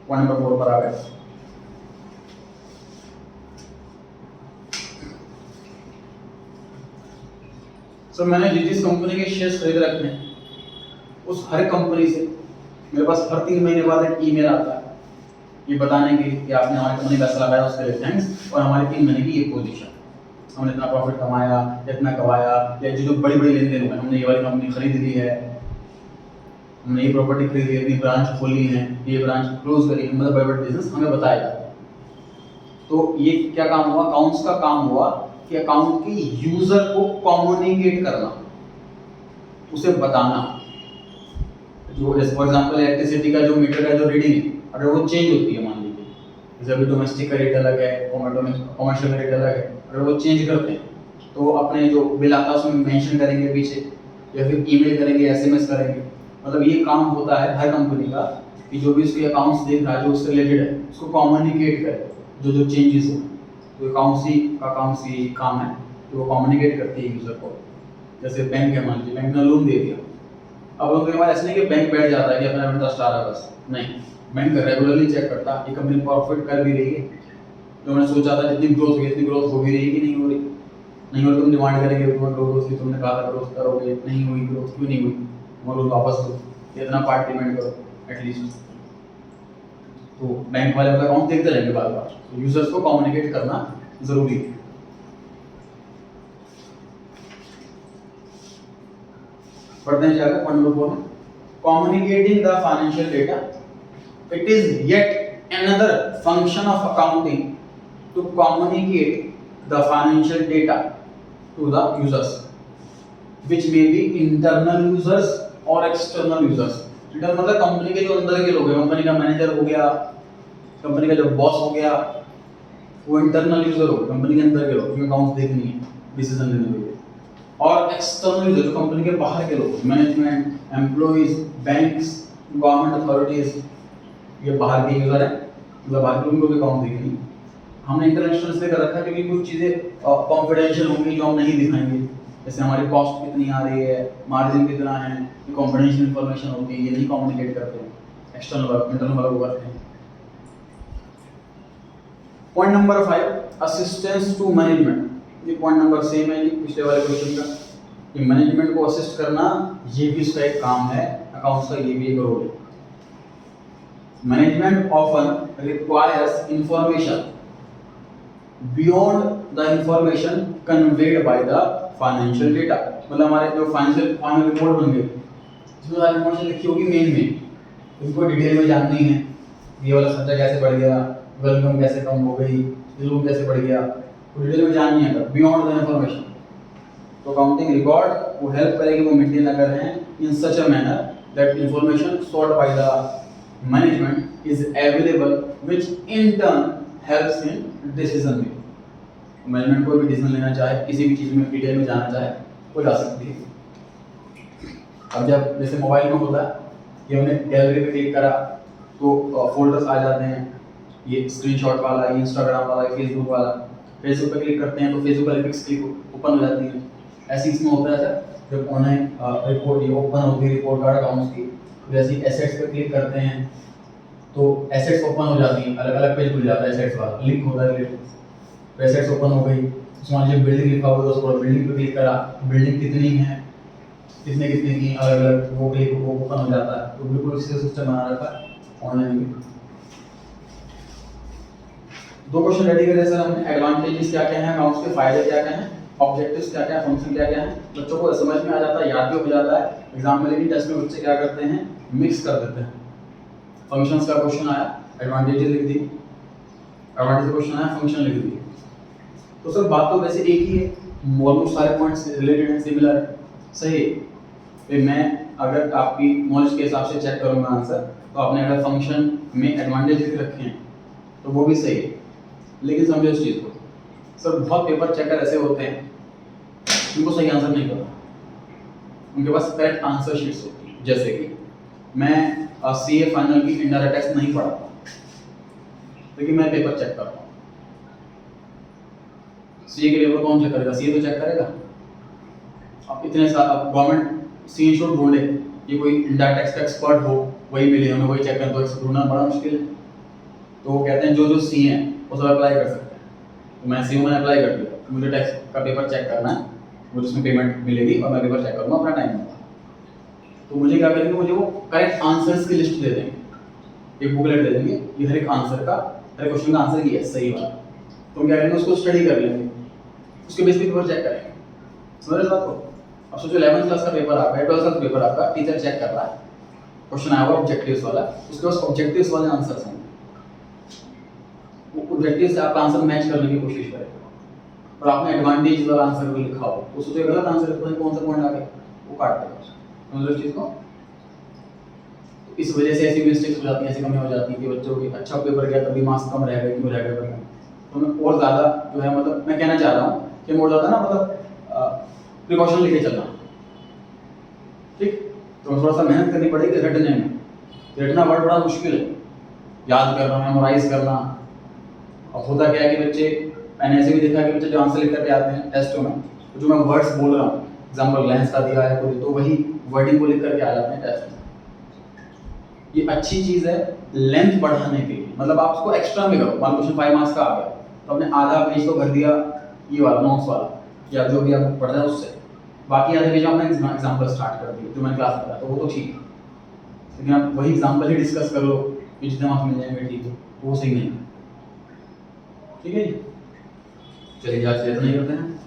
Point number 4 पर आ गए। सो मैंने जिस कंपनी के शेयर्स खरीद रखे हैं उस हर कंपनी से मेरे पास हर 3 महीने बाद एक ईमेल आता है ये बताने के लिए कि आपने हमारी कंपनी का पैसा लगाया, उसके लिए थैंक्स, और हमारे 3 महीने की ये पोजीशन, हमने इतना प्रॉफिट कमाया, इतना कमाया, या जो बड़ी बड़ी लेन देन हुए, हमने ये वाली कंपनी खरीद ली है, हमने ये प्रॉपर्टी खरीदी है, इतनी ब्रांच खोली है, ये ब्रांच क्लोज करी है, मतलब बड़े बड़े बिजनेस हमें बताया जाता है। तो ये क्या काम हुआ, अकाउंट्स का काम हुआ कि अकाउंट के यूजर को कम्युनिकेट करना, उसे बताना। जो जैसे फॉर एग्जांपल इलेक्ट्रिसिटी का जो मीटर का जो रीडिंग है, अगर वो चेंज होती है, मान लीजिए जैसे अभी डोमेस्टिक का रेट अलग है, कॉमर्शियल का रेट अलग है, अगर वो चेंज करते हैं तो अपने जो बिल आता है उसमें मेंशन करेंगे पीछे, या फिर ईमेल करेंगे, एसएमएस करेंगे। मतलब ये काम होता है हर कंपनी का कि जो भी उसके अकाउंट्स देख रहा है, जो उससे रिलेटेड है, उसको कम्युनिकेट करे जो जो चेंजेस हो। तो अकाउंट्स ही काम है कि वो कम्युनिकेट करती है यूजर को। जैसे बैंक है, मान लीजिए बैंक ने लोन दे दिया, अब लोगों के पास ऐसे नहीं कि बैंक बैठ जाता है कि अपना इंटरेस्ट आ रहा है बस, नहीं, बैंक रेगुलरली चेक करता है कि कंपनी प्रॉफिट कर भी रही है, जो हमने सोचा था जितनी ग्रोथ हुई इतनी ग्रोथ हो भी रही है कि नहीं हो रही, नहीं हो तो तुम डिमांड करेंगे ग्रोथ की, तुमने कहा था ग्रोथ करोगे, नहीं हुई ग्रोथ, क्यों नहीं हुई, वो वापस दो, इतना पार्ट पेमेंट करो एटलीस्ट। तो बैंक वाले अपना अकाउंट देखते रहेंगे बार बार, तो यूजर्स को कम्युनिकेट करना जरूरी है। पढ़ते हैं जाकर पॉइंट नंबर 4 में, communicating the financial data, it is yet another function of accounting to communicate the financial data to the users which may be internal users और external users। इंटरनल मतलब कंपनी के जो अंदर के लोग हैं, कंपनी का मैनेजर हो गया, कंपनी का जो बॉस हो गया, वो इंटरनल यूजर हो, कंपनी के अंदर के लोग जिनमें अकाउंट्स देखनी है, डिसीजन लेने के लिए। और एक्सटर्नल यूजर जो कंपनी के बाहर के लोग, management, employees, banks, government authorities, ये बाहर के यूजर हैं, मतलब बाहर के लोगों को भी अकाउंट देखनी है। हमने इंटरनेशनल इसलिए कर रखा है क्योंकि कुछ चीज़ें कॉन्फिडेंशियल होंगी जो हम नहीं दिखाएंगे, जैसे हमारी कॉस्ट कितनी आ रही है, मार्जिन कितना है, ये कॉन्फिडेंशियल इंफॉर्मेशन होती है, ये नहीं कम्युनिकेट करते हैं, एक्सटर्नल वर्क, इंटरनल वर्क करते हैं। Point number 5, assistance to management, ये पॉइंट नंबर सेम है पिछले वाले क्वेश्चन का, कि मैनेजमेंट को असिस्ट करना ये भी इसका एक काम है, अकाउंट्स का ये भी एक रोल है। Management often requires information beyond the information conveyed by the financial data, मतलब हमारे जो फाइनल रिपोर्ट बन गई इसमें सारी इन्फॉर्मेशन लिखी होगी मेन में, इसको डिटेल में जाननी है, ये वाला खर्चा कैसे बढ़ गया, इनकम कैसे कम हो गई, कैसे बढ़ गया, तो डिटेल में जाननी है बियॉन्ड द इंफॉर्मेशन। तो अकाउंटिंग रिकॉर्ड वो हेल्प करेगी वो मेंटेन अगर हैं in such a manner that information sought by the management is available which in turn helps in decision making. Management कोई भी डिसीजन लेना चाहे, किसी भी चीज़ में डिटेल में जाना चाहे, वो जा सकती है। अब जब जैसे मोबाइल में होता है कि हमने गैलरी पे क्लिक करा तो फोल्डर्स आ जाते हैं, ये स्क्रीनशॉट वाला, ये इंस्टाग्राम वाला, ये फेसबुक वाला। फेसबुक पे क्लिक करते हैं तो फेसबुक वाली पिक्स क्लिक ओपन हो जाती है। ऐसे इसमें होता है सर, जब ऑनलाइन रिपोर्ट ये ओपन होती है रिपोर्ट कार्ड अकाउंट्स की, तो जैसे एसेट्स पे क्लिक करते हैं तो एसेट्स ओपन हो जाती हैं, अलग अलग पेज खुल जाता है एसेट्स वाला, लिंक होता है रिलेटेड। तो एसेट्स ओपन हो गई, उसमें मान लीजिए बिल्डिंग लिखा हुआ है, तो बिल्डिंग पे क्लिक करा, बिल्डिंग कितनी है, कितने कितने की, अलग अलग वो क्लिक वो ओपन हो जाता है। तो बिल्कुल इसी सिस्टम बना रखा है ऑनलाइन में। दो क्वेश्चन रेडी करे सर हमने, एडवांटेजेस क्या क्या हैं, अकाउंट्स के फायदे क्या क्या हैं, ऑब्जेक्टिव्स क्या क्या हैं, फंक्शन क्या क्या हैं। बच्चों को समझ में आ जाता है, याद भी हो जाता है एग्जाम में। लेकिन टेस्ट में बच्चे क्या करते हैं, मिक्स कर देते हैं। फंक्शंस का क्वेश्चन आया, एडवांटेजेस लिख दी, एडवांटेज क्वेश्चन आया, फंक्शन लिख दी। तो सर बात तो वैसे एक ही है, ऑलमोस्ट सारे पॉइंट्स रिलेटेड हैं, सिमिलर है, सही है। फिर मैं अगर आपकी नॉलेज के हिसाब से चेक करूंगा आंसर, तो आपने अगर फंक्शन में एडवांटेज लिख रखे हैं तो वो भी सही है। लेकिन समझो इस चीज़ को, सर बहुत पेपर चेकर ऐसे होते हैं उनको सही आंसर नहीं पता, उनके पास करेक्ट आंसर शीट्स होती है। जैसे कि मैं सीए फाइनल की इनडायरेक्ट टेस्ट नहीं पढ़ाता, लेकिन मैं पेपर चेक करता हूँ। सीए के पेपर कौन चेक करेगा, सीए तो चेक करेगा। अब इतने सारे गवर्नमेंट सी इंस्टीट्यूट ढूंढे, ये कोई इनडायरेक्ट टेक्स्ट का एक्सपर्ट हो, वही मिले हमें, वही चेक करें, तो ढूंढना बड़ा मुश्किल है। तो वो कहते हैं जो जो सी हैं वो सब अप्लाई कर सकते हैं। तो मैं सी मैंने अप्लाई कर दिया, मुझे टेक्स्ट का पेपर चेक करना है, मुझे उसमें पेमेंट मिलेगी और मैं पेपर चेक करूँगा, अपना टाइम दूंगा। तो मुझे क्या करेंगे, मुझे वो करेक्ट आंसर्स की लिस्ट दे देंगे, एक बुकलेट दे देंगे, ये हर एक आंसर का, हर एक क्वेश्चन का आंसर ये है सही वाला। तो हम क्या करेंगे, उसको स्टडी कर लेंगे, उसके बेस पे पेपर चेक करेंगे। समझ रहे बात को? अब सोचो 11th क्लास का पेपर आपका है, 12th क्लास का पेपर आपका, टीचर चेक कर रहा है, क्वेश्चन आया हुआ ऑब्जेक्टिव्स वाला, उसके पास ऑब्जेक्टिव्स वाले आंसर्स हैं, वो ऑब्जेक्टिव से आपका आंसर मैच करने की कोशिश करेगा। और आपने एडवांटेज वाला आंसर भी लिखा हो, वो सोचो गलत आंसर है, कौन सा पॉइंट आ गया, वो काट देगा। समझ लो इस चीज को? इस वजह से ऐसी मिस्टेक्स हो जाती हैं, ऐसी कमियां हो जाती हैं कि बच्चों की अच्छा पेपर गया तभी मार्क्स कम रह गए, क्यों रह गए। तो मैं और ज़्यादा जो है, मतलब मैं कहना चाह रहा हूँ कि और ज़्यादा ना, मतलब प्रिकॉशन लेके चलना, ठीक। तो थोड़ा सा मेहनत करनी पड़ेगी रटने में। रटना वर्ड बड़ा मुश्किल है, याद करना, मेमोराइज करना। अब होता क्या है कि बच्चे, मैंने ऐसे भी देखा कि बच्चे जो आंसर लिख करके आते हैं टेस्टों में, तो जो मैं वर्ड्स बोल रहा हूँ, एग्जाम्पल लेंस का दिया है कोई, तो वही वर्डिंग को लिख करके आ जाते हैं टेस्ट में। ये अच्छी चीज़ है लेंथ बढ़ाने के लिए, मतलब आप उसको एक्स्ट्रा में करो। मान क्वेश्चन 5 मार्क्स का आ गया, तो आपने आधा पेज तो कर दिया ये वाला नोट्स वाला, या जो भी आपको पढ़ रहा है उससे, बाकी आधे पेज आपने एग्जाम्पल स्टार्ट कर दिया जो मैंने क्लास में बताया, तो वो तो ठीक है। लेकिन आप वही एग्जाम्पल ही डिस्कस कर लो कि जितने मार्क्स मिल जाएंगे, ठीक है, वो सही नहीं है। ठीक है जी, चलिए आज इतना ही करते हैं।